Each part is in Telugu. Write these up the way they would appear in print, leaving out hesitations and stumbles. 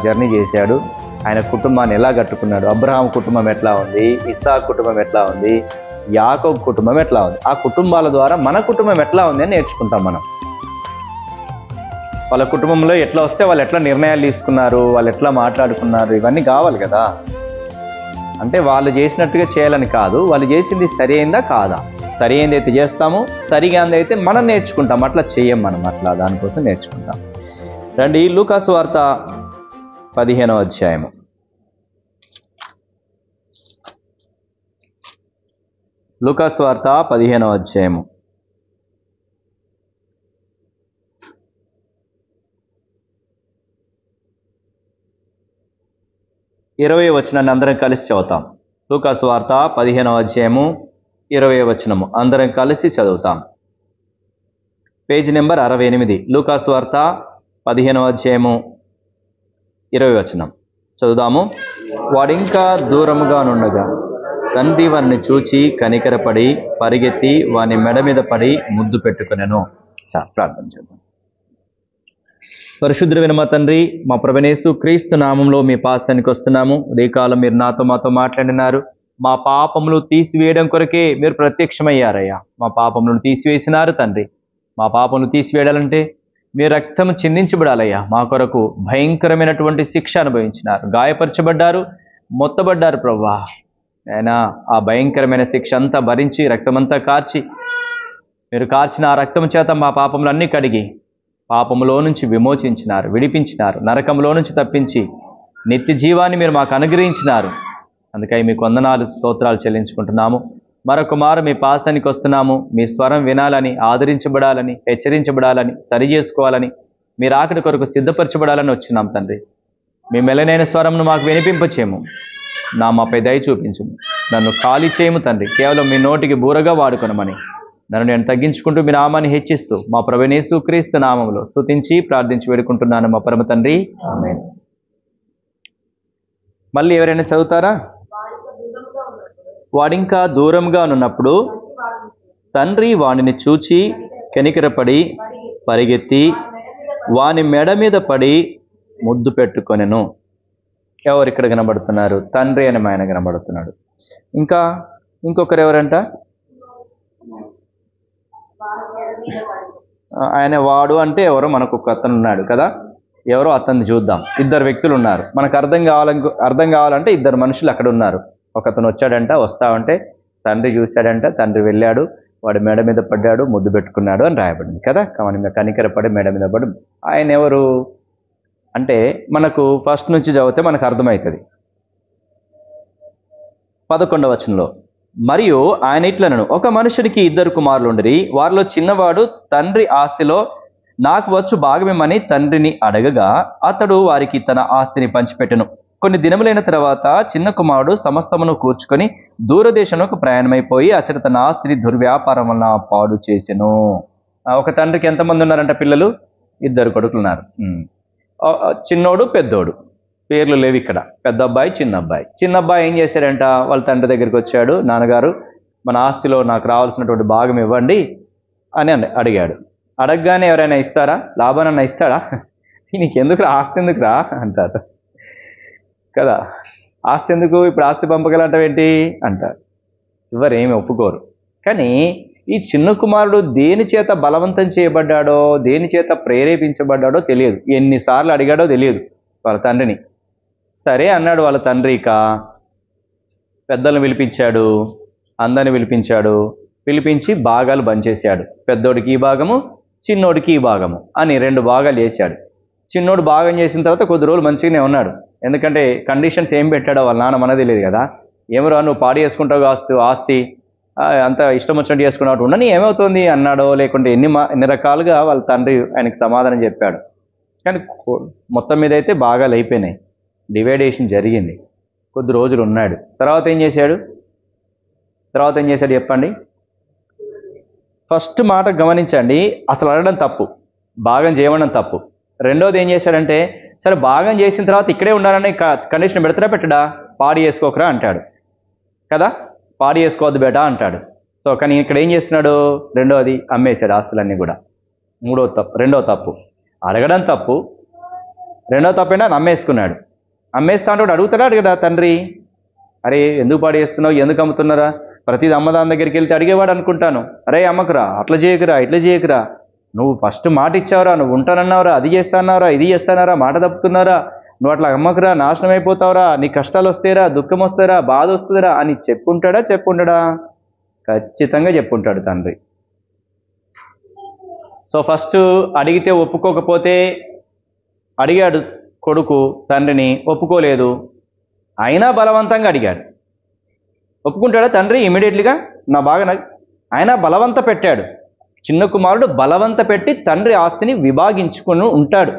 జర్నీ చేశాడు, ఆయన కుటుంబాన్ని ఎలా కట్టుకున్నాడు, అబ్రహాం కుటుంబం ఎట్లా ఉంది, ఇస్సాకు కుటుంబం ఎట్లా ఉంది, యాకోబు కుటుంబం ఎట్లా ఉంది, ఆ కుటుంబాల ద్వారా మన కుటుంబం ఎట్లా ఉంది అని నేర్చుకుంటాం మనం. వాళ్ళ కుటుంబంలో ఎట్లా వస్తే వాళ్ళు ఎట్లా నిర్ణయాలు తీసుకున్నారు, వాళ్ళు ఎట్లా మాట్లాడుకున్నారు, ఇవన్నీ కావాలి కదా. అంటే వాళ్ళు చేసినట్టుగా చేయాలని కాదు, వాళ్ళు చేసింది సరి అయిందా కాదా, సరి అయింది అయితే చేస్తాము, సరిగా అయితే మనం నేర్చుకుంటాం, అట్లా చేయం మనం, అట్లా దానికోసం నేర్చుకుంటాం. రండి లూకాసు వార్త 15వ అధ్యాయము. లూకాసు వార్త 15వ అధ్యాయము. ఇరవై వచనాన్ని అందరం కలిసి చదువుతాం. లూకాసు వార్త 15వ అధ్యాయము 20వ వచనము అందరం కలిసి చదువుతాం. Page number 68. లూకాసు వార్త 15వ అధ్యాయము 20వ వచనం చదువుదాము. వాడింకా దూరముగా నుండగా తండ్రి వారిని చూచి కనికరపడి పరిగెత్తి వాని మెడ మీద పడి ముద్దు పెట్టుకునెను. ప్రార్థన చేద్దాం. పరిశుద్ధుడైన మా తండ్రి, మా ప్రభువైన క్రీస్తు నామంలో మీ పాసానికి వస్తున్నాము. ఉదయకాలం మీరు మాతో మాట్లాడినారు. మా పాపములు తీసివేయడం కొరకే మీరు ప్రత్యక్షమయ్యారయ్యా. మా పాపములను తీసివేసినారు తండ్రి. మా పాపములు తీసివేయాలంటే మీ రక్తము చిందించబడాలయ్యా. మా కొరకు భయంకరమైనటువంటి శిక్ష అనుభవించినారు, గాయపరచబడ్డారు, మొత్తబడ్డారు ప్రభువా. అయినా ఆ భయంకరమైన శిక్ష అంతా భరించి రక్తమంతా కార్చి మీరు కార్చిన ఆ రక్తం చేత మా పాపములన్నీ కడిగి పాపములో నుంచి విమోచించినారు, విడిపించినారు, నరకంలో నుంచి తప్పించి నిత్య జీవాన్ని మీరు మాకు అనుగ్రహించినారు. అందుకై మీకు వందనాలు స్తోత్రాలు చెల్లించుకుంటున్నాము. మరొక మారు మీ పాసానికి వస్తున్నాము. మీ స్వరం వినాలని, ఆదరించబడాలని, హెచ్చరించబడాలని, సరి చేసుకోవాలని, మీరు ఆకటి కొరకు సిద్ధపరచబడాలని వచ్చినాం తండ్రి. మీ మెల్లనైన స్వరంను మాకు వినిపింపచేయము. మాపై దయ చూపించము. నన్ను ఖాళీ చేయము తండ్రి, కేవలం మీ నోటికి బూరగా వాడుకొనమని నన్ను నేను తగ్గించుకుంటూ మీ నామాన్ని హెచ్చిస్తూ మా ప్రభువైన యేసుక్రీస్తు నామములో స్తుతించి ప్రార్థించి వేడుకుంటున్నాను మా పరమ తండ్రి, ఆమేన్. మళ్ళీ ఎవరైనా చదువుతారా? వాడింకా దూరంగా ఉన్నప్పుడు తండ్రి వాడిని చూచి కనికరపడి పరిగెత్తి వాని మెడ మీద పడి ముద్దు పెట్టుకొనెను. ఎవరు ఇక్కడ కనబడుతున్నారు? తండ్రి అని ఆయన కనబడుతున్నాడు. ఇంకా ఇంకొకరు ఎవరంట? ఆయన వాడు అంటే ఎవరో మనకు ఒక అతను ఉన్నాడు కదా, ఎవరో అతన్ని చూద్దాం. ఇద్దరు వ్యక్తులు ఉన్నారు. మనకు అర్థం కావాలంటే ఇద్దరు మనుషులు అక్కడ ఉన్నారు. ఒకతను వచ్చాడంట, వస్తావంటే తండ్రి చూశాడంట, తండ్రి వెళ్ళాడు, వాడు మెడ మీద పడ్డాడు, ముద్దు పెట్టుకున్నాడు అని రాయబడింది కదా. కనికరపడి మెడ మీద పడి, ఆయన ఎవరు అంటే మనకు ఫస్ట్ నుంచి చదివితే మనకు అర్థమవుతుంది. 11వ వచనంలో, మరియు ఆయన ఇట్లనను, ఒక మనుషుడికి 2 కుమారులు ఉండిరి. వారిలో చిన్నవాడు తండ్రి ఆస్తిలో నాకు వచ్చు భాగమేమని తండ్రిని అడగగా అతడు వారికి తన ఆస్తిని పంచిపెట్టెను. కొన్ని దినములైన తర్వాత చిన్న కుమారుడు సమస్తమును కూర్చుకొని దూరదేశంలోకి ప్రయాణమైపోయి అచ్చట తన ఆస్తిని దుర్వ్యాపారం వలన పాడు చేసెను. ఒక తండ్రికి ఎంతమంది ఉన్నారంట పిల్లలు? 2 కొడుకులు ఉన్నారు. చిన్నోడు పెద్దోడు, పేర్లు లేవు ఇక్కడ. పెద్ద అబ్బాయి, చిన్న అబ్బాయి. చిన్న అబ్బాయి ఏం చేశాడంట, వాళ్ళ తండ్రి దగ్గరికి వచ్చాడు. నాన్నగారు, మన ఆస్తిలో నాకు రావాల్సినటువంటి భాగం ఇవ్వండి అని అడిగాడు. అడగగానే ఎవరైనా ఇస్తారా? లాభానన్నా ఇస్తాడా? నీకెందుకు ఆస్తి ఎందుకురా అంటారు కదా. ఆస్తి ఎందుకు, ఇప్పుడు ఆస్తి పంపగలంటావేంటి అంటారు. ఎవరేమి ఒప్పుకోరు. కానీ ఈ చిన్న కుమారుడు దేని చేత బలవంతం చేయబడ్డాడో, దేని చేత ప్రేరేపించబడ్డాడో తెలియదు. ఎన్నిసార్లు అడిగాడో తెలియదు వాళ్ళ తండ్రిని. సరే అన్నాడు వాళ్ళ తండ్రి. ఇక పెద్దలను పిలిపించాడు, అందరిని పిలిపించాడు. పిలిపించి భాగాలు బంచేశాడు. పెద్దోడికి ఈ భాగము, చిన్నోడికి ఈ భాగము అని 2 భాగాలు చేశాడు. చిన్నోడు భాగం చేసిన తర్వాత కొద్ది రోజులు మంచిగానే ఉన్నాడు. ఎందుకంటే కండిషన్స్ ఏం పెట్టాడో వాళ్ళ నాన్న మనది తెలియదు కదా. ఏమరా నువ్వు పాడి చేసుకుంటావు ఆస్తి, అంత ఇష్టం వచ్చినట్టు చేసుకున్నట్టు ఉండని ఏమవుతుంది అన్నాడో, లేకుంటే ఎన్ని రకాలుగా వాళ్ళ తండ్రి ఆయనకి సమాధానం చెప్పాడు. కానీ మొత్తం మీద అయితే భాగాలు అయిపోయినాయి, డివైడేషన్ జరిగింది. కొద్ది రోజులు ఉన్నాడు. తర్వాత ఏం చేశాడు చెప్పండి. ఫస్ట్ మాట గమనించండి, అసలు అడగడం తప్పు, భాగం చేయడం తప్పు. రెండోది ఏం చేశాడంటే, సరే భాగం చేసిన తర్వాత ఇక్కడే ఉండాలని కండిషన్ పెడతారా పెట్టడా? పాడి చేసుకోకరా అంటాడు కదా, పాడి చేసుకోవద్దు బేటా అంటాడు. సో కానీ ఇక్కడ ఏం చేస్తున్నాడు? రెండోది అమ్మేశాడు ఆస్తులన్నీ కూడా. రెండో తప్పు అడగడం తప్పు, రెండో తప్పేంటో అమ్మేసుకున్నాడు. అమ్మేస్తా అంటే అడుగుతాడు కదా తండ్రి, అరే ఎందుకు పాడేస్తున్నావు, ఎందుకు అమ్ముతున్నారా? ప్రతిది అమ్మదాని దగ్గరికి వెళ్తే అడిగేవాడు అనుకుంటాను. అరే అమ్మకురా, అట్లా చేయకురా, ఇట్లా చేయకురా, నువ్వు ఫస్ట్ మాట ఇచ్చావురా, నువ్వు ఉంటానన్నావురా, అది చేస్తాన్నారా, ఇది చేస్తానారా, మాట తప్పుతున్నారా, నువ్వు అట్లా అమ్మకురా, నాశనం అయిపోతావురా, నీ కష్టాలు వస్తాయిరా, దుఃఖం వస్తారా, బాధ వస్తుందిరా అని చెప్పుంటాడా? ఖచ్చితంగా చెప్పుంటాడు తండ్రి. సో ఫస్ట్ అడిగితే ఒప్పుకోకపోతే, అడిగాడు కొడుకు తండ్రిని, ఒప్పుకోలేదు, అయినా బలవంతంగా అడిగాడు. ఒప్పుకుంటాడా తండ్రి ఇమీడియట్లీగా? ఆయన బలవంత పెట్టాడు. చిన్న కుమారుడు బలవంత పెట్టి తండ్రి ఆస్తిని విభాగించుకుని ఉంటాడు.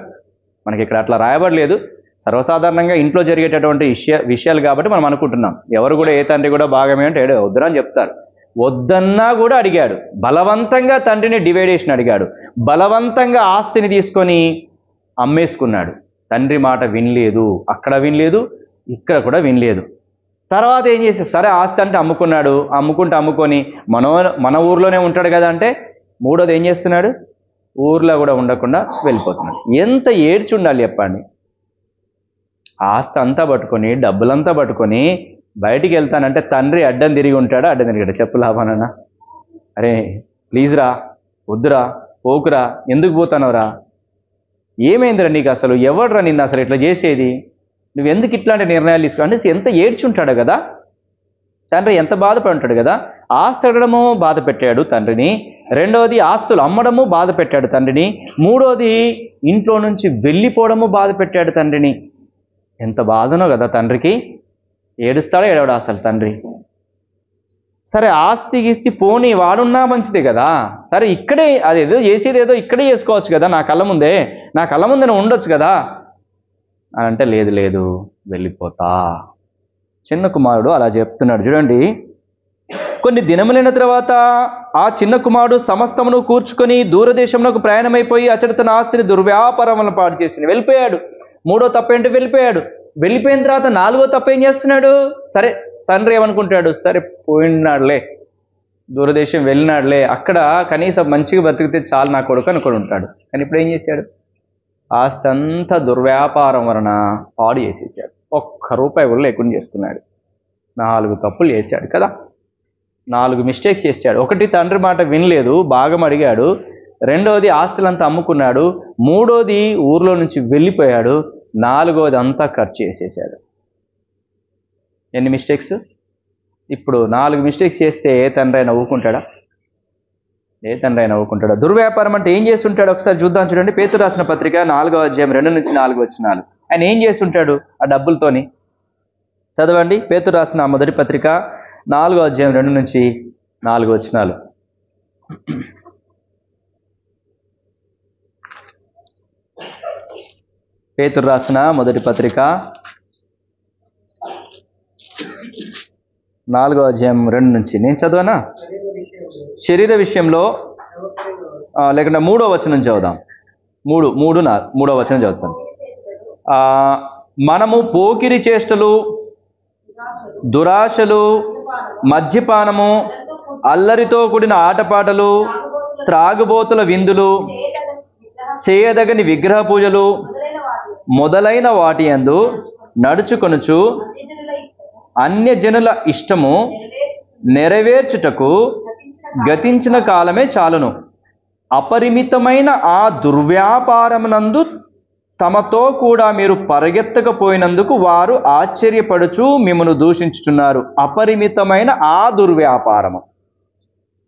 మనకి ఇక్కడ అట్లా రాయబడలేదు, సర్వసాధారణంగా ఇంట్లో జరిగేటటువంటి విషయాలు కాబట్టి మనం అనుకుంటున్నాం. ఎవరు కూడా ఏ తండ్రి కూడా భాగమే అంటే వద్దురా అని చెప్తారు. వద్దన్నా కూడా అడిగాడు, బలవంతంగా తండ్రిని డివైడేషన్ అడిగాడు, బలవంతంగా ఆస్తిని తీసుకొని అమ్మేసుకున్నాడు. తండ్రి మాట వినలేదు, అక్కడ వినలేదు, ఇక్కడ కూడా వినలేదు. తర్వాత ఏం చేశాడు? సరే ఆస్తి అంటే అమ్ముకున్నాడు. అమ్ముకొని మన ఊర్లోనే ఉంటాడు కదా అంటే, మూడోది ఏం చేస్తున్నాడు? ఊర్లో కూడా ఉండకుండా వెళ్ళిపోతున్నాడు. ఎంత ఏడ్చి ఉండాలి చెప్పండి. ఆస్తి అంతా పట్టుకొని, డబ్బులంతా పట్టుకొని బయటికి వెళ్తానంటే తండ్రి అడ్డం తిరిగి ఉంటాడా? అడ్డం తిరిగాడు. చెప్పు లాభానన్నా, అరే ప్లీజ్ రా, వద్దురా, పోకురా, ఎందుకు పోతానవరా, ఏమైందిరా నీకు, అసలు ఎవడురా నిన్ను అసలు ఇట్లా చేసేది, నువ్వు ఎందుకు ఇట్లాంటి నిర్ణయాలు తీసుకో అంటే ఎంత ఏడ్చుంటాడు కదా తండ్రి, ఎంత బాధపడి ఉంటాడు కదా. ఆస్తి అడగడము బాధ పెట్టాడు తండ్రిని, రెండవది ఆస్తులు అమ్మడము బాధ పెట్టాడు తండ్రిని, మూడోది ఇంట్లో నుంచి వెళ్ళిపోవడము బాధ పెట్టాడు తండ్రిని. ఎంత బాధనో కదా తండ్రికి. ఏడుస్తాడో ఏడవడా అసలు తండ్రి? సరే ఆస్తి గీస్తి పోనీ, వాడున్నా మంచిదే కదా, సరే ఇక్కడే అదేదో చేసేది ఏదో ఇక్కడే చేసుకోవచ్చు కదా, నా కళ్ళ ముందే నువ్వు ఉండొచ్చు కదా అని అంటే, లేదు వెళ్ళిపోతా. చిన్న కుమారుడు అలా చెప్తున్నాడు. చూడండి, కొన్ని దినములైన తర్వాత ఆ చిన్న కుమారుడు సమస్తమును కూర్చుకొని దూరదేశంలోకి ప్రయాణమైపోయి అతడు తన ఆస్తిని దుర్వ్యాపారం వలన పాడు చేసి వెళ్ళిపోయాడు. మూడో తప్పేంటి? వెళ్ళిపోయిన తర్వాత నాలుగో తప్పు ఏం చేస్తున్నాడు? సరే తండ్రి ఏమనుకుంటాడు, సరే పోయినాడులే, దూరదేశం వెళ్ళినాడులే, అక్కడ కనీసం మంచిగా బతికితే చాలు నా కొడుకు అనుకుని ఉంటాడు. కానీ ఇప్పుడు ఏం చేశాడు? ఆస్తి అంతా దుర్వ్యాపారం వలన పాడు చేసేసాడు. ₹1 కూడా లేకుండా చేసుకున్నాడు. 4 తప్పులు చేశాడు కదా, 4 మిస్టేక్స్ చేశాడు. ఒకటి, తండ్రి మాట వినలేదు, భాగం అడిగాడు. రెండవది ఆస్తులంతా అమ్ముకున్నాడు. మూడోది ఊర్లో నుంచి వెళ్ళిపోయాడు. నాలుగోది అంతా ఖర్చు చేసేసాడు. ఎన్ని మిస్టేక్స్? ఇప్పుడు 4 మిస్టేక్స్ చేస్తే ఏ తండ్రి అయినా ఊరుకుంటాడా? దుర్వ్యాపారం అంటే ఏం చేస్తుంటాడు ఒకసారి చూద్దాం. చూడండి, పేతురు రాసిన పత్రిక 4వ అధ్యాయం 2-4 వచనాలు. ఆయన ఏం చేస్తుంటాడు ఆ డబ్బులతోని? చదవండి, పేతురు రాసిన మొదటి పత్రిక 4వ అధ్యాయం 2-4 వచనాలు. పేతురు రాసిన మొదటి పత్రిక 4వ అధ్యాయం 2 నేను చదవనా? శరీర విషయంలో లేకుండా 3వ వచనం చదువుదాం. 3వ వచనం చదువుతాను. మనము పోకిరి చేష్టలు, దురాశలు, మద్యపానము, అల్లరితో కూడిన ఆటపాటలు, త్రాగుబోతుల విందులు, చేయదగని విగ్రహ పూజలు మొదలైన వాటి యందు నడుచుకొనుచు అన్యజనుల ఇష్టము నెరవేర్చుటకు గతించిన కాలమే చాలును. అపరిమితమైన ఆ దుర్వ్యాపారమునందు తమతో కూడా మీరు పరిగెత్తకపోయినందుకు వారు ఆశ్చర్యపడుచు మిమ్మను దూషించుచున్నారు. అపరిమితమైన ఆ దుర్వ్యాపారము.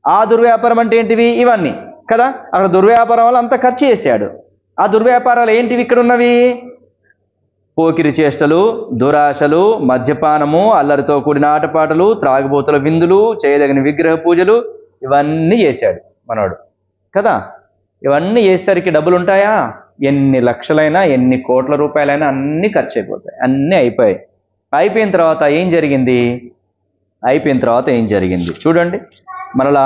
ఆ దుర్వ్యాపారం అంటే ఏంటివి? ఇవన్నీ కదా. అక్కడ దుర్వ్యాపారం వల్ల అంత ఖర్చు చేశాడు. ఆ దుర్వ్యాపారాలు ఏంటివి ఇక్కడ ఉన్నవి? పోకిరి చేష్టలు, దురాశలు, మద్యపానము, అల్లరితో కూడిన ఆటపాటలు, త్రాగుబోతుల విందులు, చేయదగిన విగ్రహ పూజలు, ఇవన్నీ చేశాడు మనోడు కదా. ఇవన్నీ చేసేసరికి డబ్బులు ఉంటాయా? ఎన్ని లక్షలైనా, ఎన్ని కోట్ల రూపాయలైనా అన్నీ ఖర్చు అయిపోతాయి. అన్నీ అయిపోయాయి. అయిపోయిన తర్వాత ఏం జరిగింది చూడండి. మరలా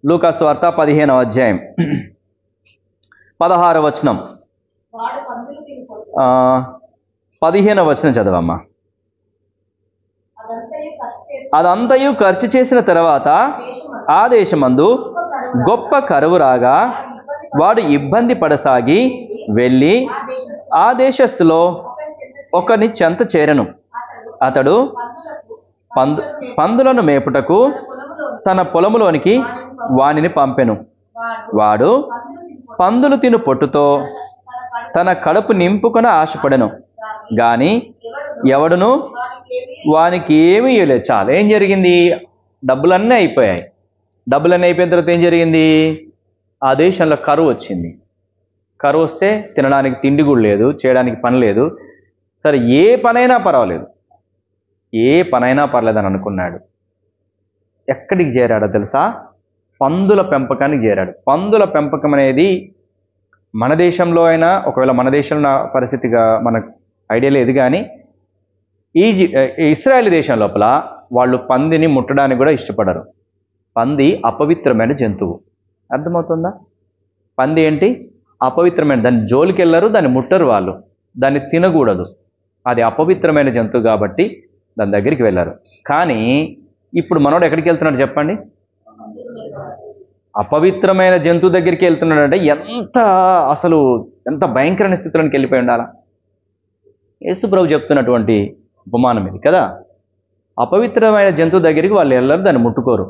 లూకాసు వార్త 15వ అధ్యాయం 16వ వచనం, 15వ వచనం చదవమ్మా. అదంతయు ఖర్చు చేసిన తర్వాత ఆ దేశమందు గొప్ప కరువు రాగా వాడు ఇబ్బంది పడసాగి వెళ్ళి ఆ దేశస్థులో ఒకని చెంత చేరెను. అతడు పందులను మేపుటకు తన పొలములోనికి వానిని పంపెను. వాడు పందులు తిను పొట్టుతో తన కడుపు నింపుకొని ఆశపడెను, గాని ఎవడును వానికి ఏమీ ఇవ్వలేదు. చాలా ఏం జరిగింది? డబ్బులన్నీ అయిపోయాయి. డబ్బులన్నీ అయిపోయిన తర్వాత ఏం జరిగింది? ఆ దేశంలో కరువు వచ్చింది. కరువు వస్తే తినడానికి తిండి కూడా లేదు, చేయడానికి పని లేదు. సరే, ఏ పనైనా పర్వాలేదు, ఏ పనైనా పర్లేదని అనుకున్నాడు. ఎక్కడికి చేరాడో తెలుసా? పందుల పెంపకానికి చేరాడు. పందుల పెంపకం అనేది మన దేశంలో అయినా, ఒకవేళ మన దేశంలో పరిస్థితిగా మనకు ఐడియా లేదు, కానీ ఇశ్రాయేల్ దేశం లోపల వాళ్ళు పందిని ముట్టడానికి కూడా ఇష్టపడరు. పంది అపవిత్రమైన జంతువు. అర్థమవుతుందా? పంది ఏంటి? అపవిత్రమైన, దాన్ని జోలికి వెళ్ళరు, దాన్ని ముట్టరు, వాళ్ళు దాన్ని తినకూడదు. అది అపవిత్రమైన జంతువు కాబట్టి దాని దగ్గరికి వెళ్ళారు. కానీ ఇప్పుడు మనోడు ఎక్కడికి వెళ్తున్నాడు చెప్పండి? అపవిత్రమైన జంతువు దగ్గరికి వెళ్తున్నాడు. అంటే ఎంత భయంకరమైన స్థితిలోకి వెళ్ళిపోయి ఉండాలా? యేసు ప్రభు చెప్తున్నటువంటి ఉపమానం ఇది కదా. అపవిత్రమైన జంతువు దగ్గరికి వాళ్ళు వెళ్ళరు, దాన్ని ముట్టుకోరు.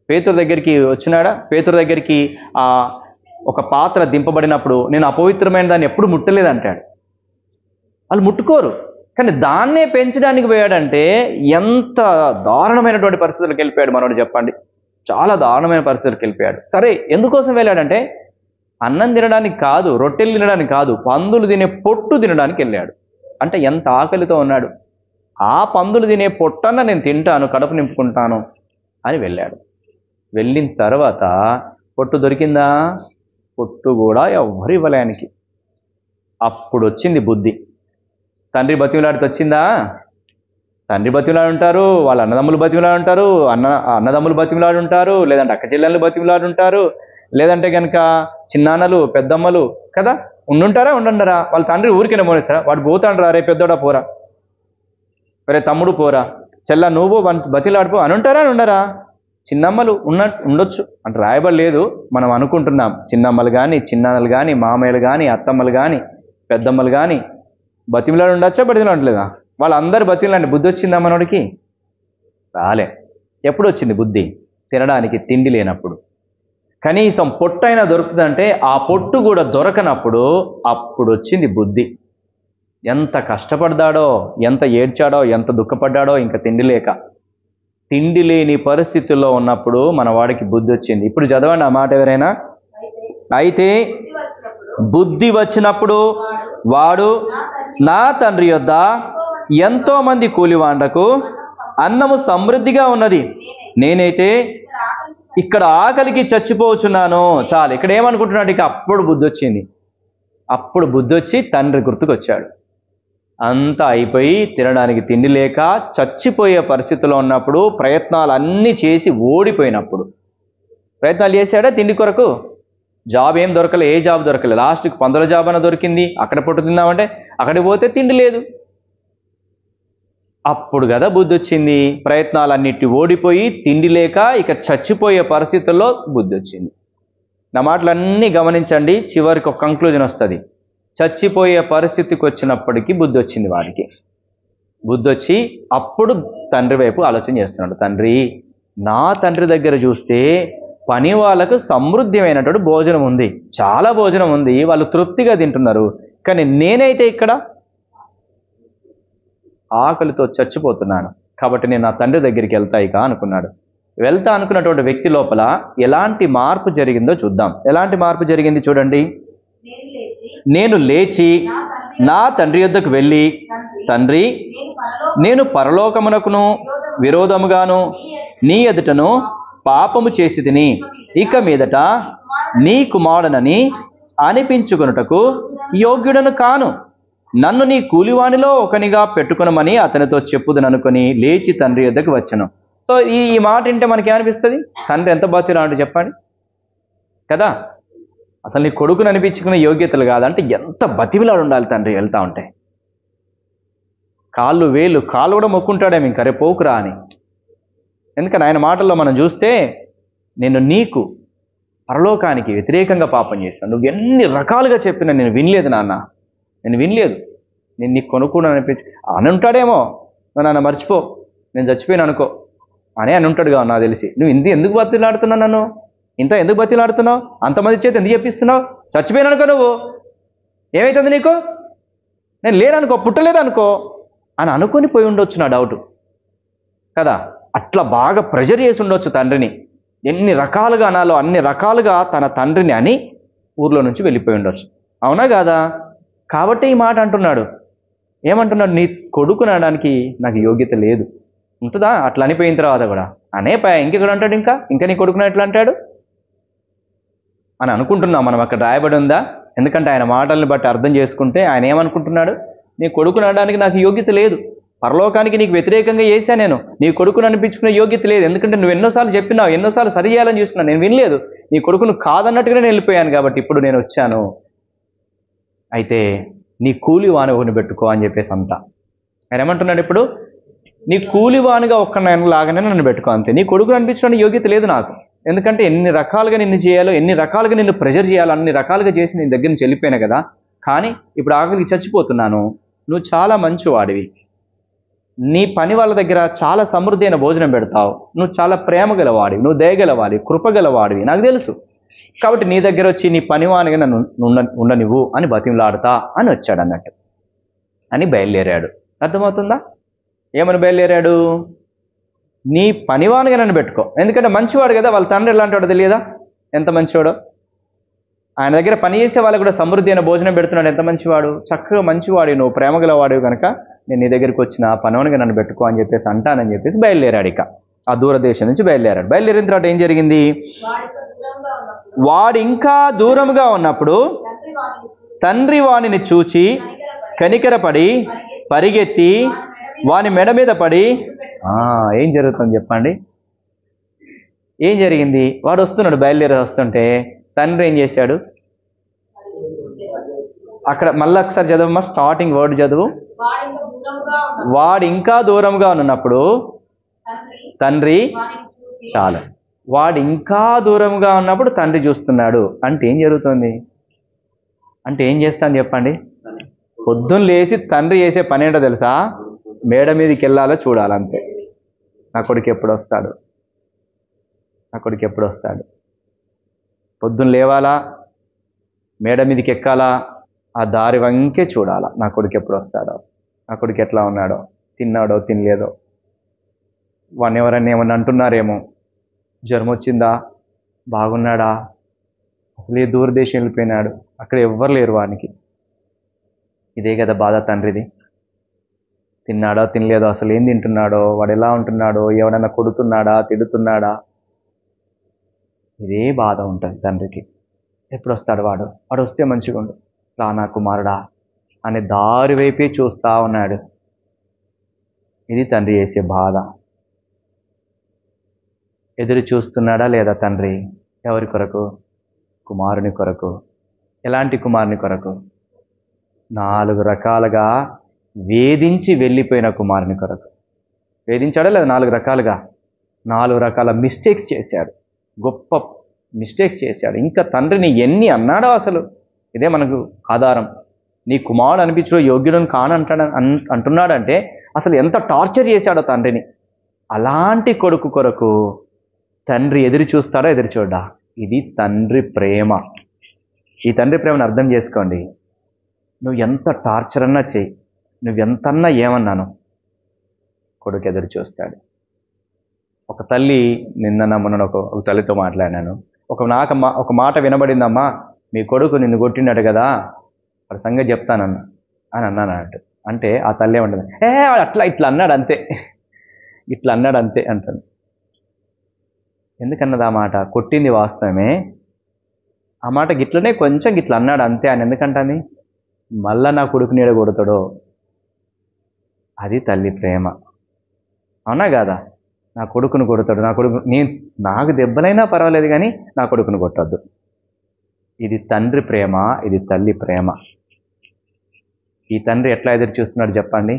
పేతురు దగ్గరికి వచ్చినాడా? పేతురు దగ్గరికి ఒక పాత్ర దింపబడినప్పుడు నేను అపవిత్రమైన దాన్ని ఎప్పుడు ముట్టలేదంటాడు. వాళ్ళు ముట్టుకోరు. కానీ దాన్నే పెంచడానికి పోయాడంటే ఎంత దారుణమైనటువంటి పరిస్థితులకు వెళ్ళిపోయాడు మనోడు చెప్పండి. చాలా దారుణమైన పరిస్థితులకు వెళ్ళిపోయాడు. సరే, ఎందుకోసం వెళ్ళాడంటే అన్నం తినడానికి కాదు, రొట్టెలు తినడానికి కాదు, పందులు తినే పొట్టు తినడానికి వెళ్ళాడు. అంటే ఎంత ఆకలితో ఉన్నాడు. ఆ పందులు తినే పొట్టన్న నేను తింటాను, కడుపు నింపుకుంటాను అని వెళ్ళాడు. వెళ్ళిన తర్వాత పొట్టు దొరికిందా? పొట్టు కూడా ఎవ్వరు ఇవ్వలేనికి. అప్పుడు వచ్చింది బుద్ధి. తండ్రి బతిమిలాడితే వచ్చిందా? తండ్రి బతిమిలాడు ఉంటారు, వాళ్ళ అన్నదమ్ములు బతిమిలాడు ఉంటారు, అన్నదమ్ములు బతిమిలాడు ఉంటారు, లేదంటే అక్క చెల్లెళ్ళు బతిమిలాడు ఉంటారు, లేదంటే కనుక చిన్నాన్నలు పెద్దమ్మలు కదా ఉండుంటారా, ఉండండరా? వాళ్ళ తండ్రి ఊరికైనా పోనిస్తారా? వాడు పోతాండ్రా, రే పెద్దోడా పోరా, రే తమ్ముడు పోరా, చెల్ల నువ్వు బతిలాడిపో అని ఉంటారా, అని ఉండరా? చిన్నమ్మలు ఉండొచ్చు అంటే రాయబడలేదు, మనం అనుకుంటున్నాం. చిన్నమ్మలు కానీ, చిన్నాన్నలు కానీ, మామయ్యలు కానీ, అత్తమ్మలు కానీ, పెద్దమ్మలు కానీ బతిమిలాడు ఉండొచ్చా? బతిమిలాడలేదా? వాళ్ళందరూ బతిమిలాంటి బుద్ధి వచ్చిందా మనోడికి? రాలే. ఎప్పుడు వచ్చింది బుద్ధి? తినడానికి తిండి లేనప్పుడు. కనీసం పొట్టైనా దొరుకుతుందంటే ఆ పొట్టు కూడా దొరకనప్పుడు అప్పుడు వచ్చింది బుద్ధి. ఎంత కష్టపడ్డాడో, ఎంత ఏడ్చాడో, ఎంత దుఃఖపడ్డాడో, ఇంకా తిండి లేక. తిండి లేని పరిస్థితుల్లో ఉన్నప్పుడు మన వాడికి బుద్ధి వచ్చింది. ఇప్పుడు చదవండి ఆ మాట ఎవరైనా. అయితే బుద్ధి వచ్చినప్పుడు వాడు నా తండ్రి యొద్ద ఎంతో మంది కూలివాండకు అన్నము సమృద్ధిగా ఉన్నది, నేనైతే ఇక్కడ ఆకలికి చచ్చిపోవచ్చున్నాను. చాలు. ఇక్కడ ఏమనుకుంటున్నాడు? ఇక అప్పుడు బుద్ధి వచ్చింది. అప్పుడు బుద్ధి వచ్చి తండ్రి గుర్తుకొచ్చాడు. అంతా అయిపోయి తినడానికి తిండి లేక చచ్చిపోయే పరిస్థితిలో ఉన్నప్పుడు, ప్రయత్నాలు అన్నీ చేసి ఓడిపోయినప్పుడు, ప్రయత్నాలు చేశాడా తిండి కొరకు? జాబ్ ఏం దొరకలే, ఏ జాబ్ దొరకలే. లాస్ట్కి పందుల జాబ్ అన్న దొరికింది. అక్కడ పొట్టు తిందామంటే అక్కడికి పోతే తిండి లేదు. అప్పుడు కదా బుద్ధి వచ్చింది. ప్రయత్నాలన్నిటి ఓడిపోయి తిండి లేక ఇక చచ్చిపోయే పరిస్థితుల్లో బుద్ధి వచ్చింది. నా మాటలన్నీ గమనించండి, చివరికి ఒక కంక్లూజన్ వస్తుంది. చచ్చిపోయే పరిస్థితికి వచ్చినప్పటికీ బుద్ధి వచ్చింది వాడికి. బుద్ధి వచ్చి అప్పుడు తండ్రి వైపు ఆలోచన చేస్తున్నాడు. తండ్రి, నా తండ్రి దగ్గర చూస్తే పని వాళ్ళకు సమృద్ధిమైనటువంటి భోజనం ఉంది, చాలా భోజనం ఉంది, వాళ్ళు తృప్తిగా తింటున్నారు. కానీ నేనైతే ఇక్కడ ఆకలితో చచ్చిపోతున్నాను. కాబట్టి నేను నా తండ్రి దగ్గరికి వెళ్తా ఇక అనుకున్నాడు. వెళ్తా అనుకున్నటువంటి వ్యక్తి లోపల ఎలాంటి మార్పు జరిగిందో చూద్దాం. ఎలాంటి మార్పు జరిగింది చూడండి. నేను లేచి నా తండ్రి యొద్దకు వెళ్ళి, తండ్రి, నేను పరలోకమునకును విరోధముగాను నీ ఎదుటను పాపము చేసి తిని, ఇక మీదట నీ కుమారుడనని అనిపించుకొనుటకు యోగ్యుడను కాను. నన్ను నీ కూలివానిలో ఒకనిగా పెట్టుకునమని అతనితో చెప్పుదుననుకొని లేచి తండ్రి యొద్దకు వచ్చాను. సో ఈ మాట వింటే మనకేమనిపిస్తుంది? తండ్రి ఎంత బతిలాంటి చెప్పండి కదా. అసలు నీ కొడుకుని అనిపించుకునే యోగ్యతలు కాదంటే ఎంత బతివిలాడు ఉండాలి తండ్రి వెళ్తా ఉంటే. వేలు కాళ్ళు కూడా మొక్కుంటాడేమో ఇంకా, రేపు పోకురా అని. ఎందుకని ఆయన మాటల్లో మనం చూస్తే, నేను నీకు పరలోకానికి వ్యతిరేకంగా పాపం చేస్తాను, నువ్వు ఎన్ని రకాలుగా చెప్పినా నేను వినలేదు నాన్న, నేను వినలేదు, నేను నీకు కొనుక్కున్నాను అనిపించి అని ఉంటాడేమో, నన్ను మర్చిపో, నేను చచ్చిపోయాను అనుకో అని ఉంటాడు కావు నాకు తెలిసి. నువ్వు ఎందుకు బతిలాడుతున్నావు, నన్ను ఇంత ఎందుకు బతిలాడుతున్నావు, అంతమంది చేతి ఎందుకు చెప్పిస్తున్నావు, చచ్చిపోయాను అనుకో, నువ్వు ఏమవుతుంది నీకు, నేను లేననుకో, పుట్టలేదనుకో అని అనుకొని పోయి ఉండొచ్చు నా డౌట్ కదా. అట్లా బాగా ప్రెషర్ చేసి ఉండొచ్చు తండ్రిని, ఎన్ని రకాలుగా అనాలో అన్ని రకాలుగా తన తండ్రిని అని ఊర్లో నుంచి వెళ్ళిపోయి ఉండొచ్చు. అవునా కాదా? కాబట్టి ఈ మాట అంటున్నాడు. ఏమంటున్నాడు? నీ కొడుకుని అనడానికి నాకు యోగ్యత లేదు. ఉంటుందా? అట్లా అనిపోయిన తర్వాత కూడా ఇంకెక్కడ అంటాడు, ఇంకా నీ కొడుకుని ఎట్లా అంటాడు అని అనుకుంటున్నాం మనం. అక్కడ రాయబడి ఉందా? ఎందుకంటే ఆయన మాటల్ని బట్టి అర్థం చేసుకుంటే ఆయన ఏమనుకుంటున్నాడు, నీ కొడుకుని అనడానికి నాకు యోగ్యత లేదు, పరలోకానికి నీకు వ్యతిరేకంగా చేశా నేను, నీ కొడుకును అనిపించుకునే యోగ్యత లేదు, ఎందుకంటే నువ్వు ఎన్నోసార్లు చెప్పినావు, ఎన్నోసార్లు సరి చేయాలని చూస్తున్నావు, నేను వినలేదు, నీ కొడుకును కాదన్నట్టుగా నేను వెళ్ళిపోయాను, కాబట్టి ఇప్పుడు నేను వచ్చాను. అయితే నీ కూలివాని ఒకరిని పెట్టుకో అని చెప్పేసి అంతా ఆయన ఏమంటున్నాడు, ఇప్పుడు నీ కూలివానిగా లాగానే నన్ను పెట్టుకో అంతే, నీ కొడుకును అనిపించడానికి యోగ్యత లేదు నాకు, ఎందుకంటే ఎన్ని రకాలుగా నిన్ను చేయాలో, ఎన్ని రకాలుగా నిన్ను ప్రెజర్ చేయాలో అన్ని రకాలుగా చేసి నేను దగ్గర నుంచి వెళ్ళిపోయాను కదా, కానీ ఇప్పుడు ఆఖరికి చచ్చిపోతున్నాను, నువ్వు చాలా మంచివాడివి, నీ పని వాళ్ళ దగ్గర చాలా సమృద్ధి అయిన భోజనం పెడతావు, నువ్వు చాలా ప్రేమ గలవాడివి, నువ్వు దయగలవాడివి, కృపగలవాడివి నాకు తెలుసు, కాబట్టి నీ దగ్గర వచ్చి నీ పనివానిగా నన్ను ఉండనివ్వు అని బతిమలాడుతా అని వచ్చాడు అన్నట్టు అని బయలుదేరాడు. అర్థమవుతుందా? ఏమని బయలుదేరాడు? నీ పనివానిగా నన్ను పెట్టుకో, ఎందుకంటే మంచివాడు కదా, వాళ్ళ తండ్రి ఎలాంటి వాడో తెలియదా, ఎంత మంచివాడో. ఆయన దగ్గర పని చేసే వాళ్ళకు కూడా సమృద్ధి అయిన భోజనం పెడుతున్నాడు, ఎంత మంచివాడు, చక్కగా మంచివాడు, నువ్వు ప్రేమగలవాడు కనుక నేను నీ దగ్గరికి వచ్చిన పనివానిగా నన్ను పెట్టుకో అని చెప్పేసి అంటానని చెప్పేసి బయలుదేరాడు. ఇక ఆ దూరదేశం నుంచి బయలుదేరాడు. బయలుదేరిన తర్వాత ఏం జరిగింది? వాడు ఇంకా దూరంగా ఉన్నప్పుడు తండ్రి వానిని చూచి కనికరపడి పరిగెత్తి వాని మెడ మీద పడి, ఏం జరుగుతుంది చెప్పండి? ఏం జరిగింది? వాడు వస్తున్నాడు, బయలుదేరి వస్తుంటే తండ్రి ఏం చేశాడు? అక్కడ మళ్ళీ ఒకసారి చదవమ్మా, స్టార్టింగ్ వర్డ్ చదువు. వాడు ఇంకా దూరంగా ఉన్నప్పుడు తండ్రి, చాలు, వాడు ఇంకా దూరంగా ఉన్నప్పుడు తండ్రి చూస్తున్నాడు అంటే ఏం జరుగుతుంది? అంటే ఏం చేస్తాను చెప్పండి? పొద్దున్న లేచి తండ్రి చేసే పని ఏంటో తెలుసా? మేడ మీదకి వెళ్ళాలో చూడాలంతే. నా కొడుకు ఎప్పుడు వస్తాడు, నా కొడుకు ఎప్పుడు వస్తాడు, పొద్దున్న లేవాలా, మేడ మీదకి ఎక్కాలా, ఆ దారి వంకే చూడాలా, నా కొడుకు ఎప్పుడు వస్తాడో, నా కొడుకు ఎట్లా ఉన్నాడో, తిన్నాడో తినలేదో, వాడిని ఎవరన్నా ఏమన్నా అంటున్నారేమో, జ్వరం వచ్చిందా, బాగున్నాడా, అసలు ఏ దూరదేశం వెళ్ళిపోయినాడు, అక్కడ ఎవ్వరు లేరు వానికి. ఇదే కదా బాధ తండ్రిది. తిన్నాడో తినలేదో, అసలు ఏం తింటున్నాడో, వాడు ఎలా ఉంటున్నాడో, ఎవడన్నా కొడుతున్నాడా తిడుతున్నాడా, ఇదే బాధ ఉంటుంది తండ్రికి. ఎప్పుడు వస్తాడు వాడు, వాడు వస్తే మంచిగా ఉండు, రా నా కుమారుడా అనే దారి వైపే చూస్తూ ఉన్నాడు. ఇది తండ్రి చేసే బాధ. ఎదురు చూస్తున్నాడా లేదా తండ్రి? ఎవరి కొరకు? కుమారుని కొరకు. ఎలాంటి కుమారుని కొరకు? 4 రకాలుగా వేధించి వెళ్ళిపోయిన కుమారుని కొరకు. వేధించాడా లేదా? 4 రకాలుగా, 4 రకాల మిస్టేక్స్ చేశాడు, గొప్ప మిస్టేక్స్ చేశాడు. ఇంకా తండ్రిని ఎన్ని అన్నాడో అసలు. ఇదే మనకు ఆధారం. నీ కుమారుడు అనిపించడం యోగ్యులను అంటున్నాడంటే అసలు ఎంత టార్చర్ చేశాడో తండ్రిని. అలాంటి కొడుకు కొరకు తండ్రి ఎదురు చూస్తాడా ఎదురు చూడా? ఇది తండ్రి ప్రేమ. ఈ తండ్రి ప్రేమను అర్థం చేసుకోండి. నువ్వు ఎంత టార్చర్ అన్నా చెయ్యి, నువ్వెంతన్నా ఏమన్నాను, కొడుకు ఎదురు చూస్తాడు. ఒక తల్లి నిన్న మొన్న ఒక తల్లితో మాట్లాడినాను. ఒక మాట వినబడిందమ్మా, మీ కొడుకు నిన్ను కొట్టినాడు కదా, వాడి సంగతి చెప్తానన్నా అని అన్నాను అన్నట్టు. అంటే ఆ తల్లి ఏమంటుంది, ఇట్లా అన్నాడు అంతే, ఇట్లా అన్నాడు అంతే అంటుంది. ఎందుకన్నది ఆ మాట? కొట్టింది వాస్తవమే, ఆ మాట గిట్లనే కొంచెం గిట్లా అన్నాడు అంతే అని ఎందుకంటాని? మళ్ళా నా కొడుకు నీడ కొడతాడో. అది తల్లి ప్రేమ. అవునా కాదా? నా కొడుకును కొడతాడు, నాకు దెబ్బలైనా పర్వాలేదు కానీ నా కొడుకును కొట్టద్దు. ఇది తండ్రి ప్రేమ, ఇది తల్లి ప్రేమ. ఈ తండ్రి ఎట్లా ఎదురు చూస్తున్నాడు చెప్పండి?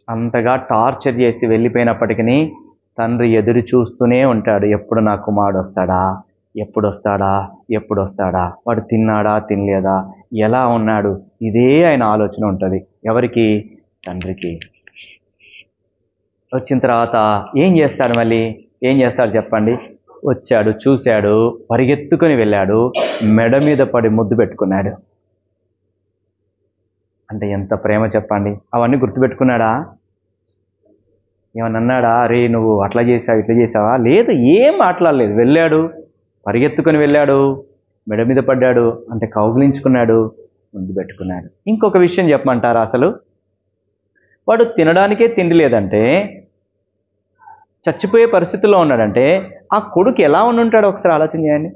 అంతగా టార్చర్ చేసి వెళ్ళిపోయినప్పటికీ తండ్రి ఎదురు చూస్తూనే ఉంటాడు. ఎప్పుడు నా కుమారుడు వస్తాడా, ఎప్పుడొస్తాడా ఎప్పుడొస్తాడా, వాడు తిన్నాడా తినలేదా, ఎలా ఉన్నాడు, ఇదే ఆయన ఆలోచన ఉంటుంది. ఎవరికి? తండ్రికి. వచ్చిన తర్వాత ఏం చేస్తాడు? మళ్ళీ ఏం చేస్తాడు చెప్పండి? వచ్చాడు, చూశాడు, పరిగెత్తుకొని వెళ్ళాడు, మెడ మీద పడి ముద్దు పెట్టుకున్నాడు. అంటే ఎంత ప్రేమ చెప్పండి. అవన్నీ గుర్తుపెట్టుకున్నాడా? ఏమన్నా అన్నాడా? అరే నువ్వు అట్లా చేసావు ఇట్లా చేసావా? లేదు, ఏం మాట్లాడలేదు. వెళ్ళాడు, పరిగెత్తుకొని వెళ్ళాడు, మెడ మీద పడ్డాడు, అంటే కౌగిలించుకున్నాడు, ముద్దు పెట్టుకున్నాడు. ఇంకొక విషయం చెప్పమంటారా? అసలు వాడు తినడానికే తిండి లేదంటే, చచ్చిపోయే పరిస్థితుల్లో ఉన్నాడంటే, ఆ కొడుకు ఎలా ఉంటాడో ఒకసారి ఆలోచన చేయండి.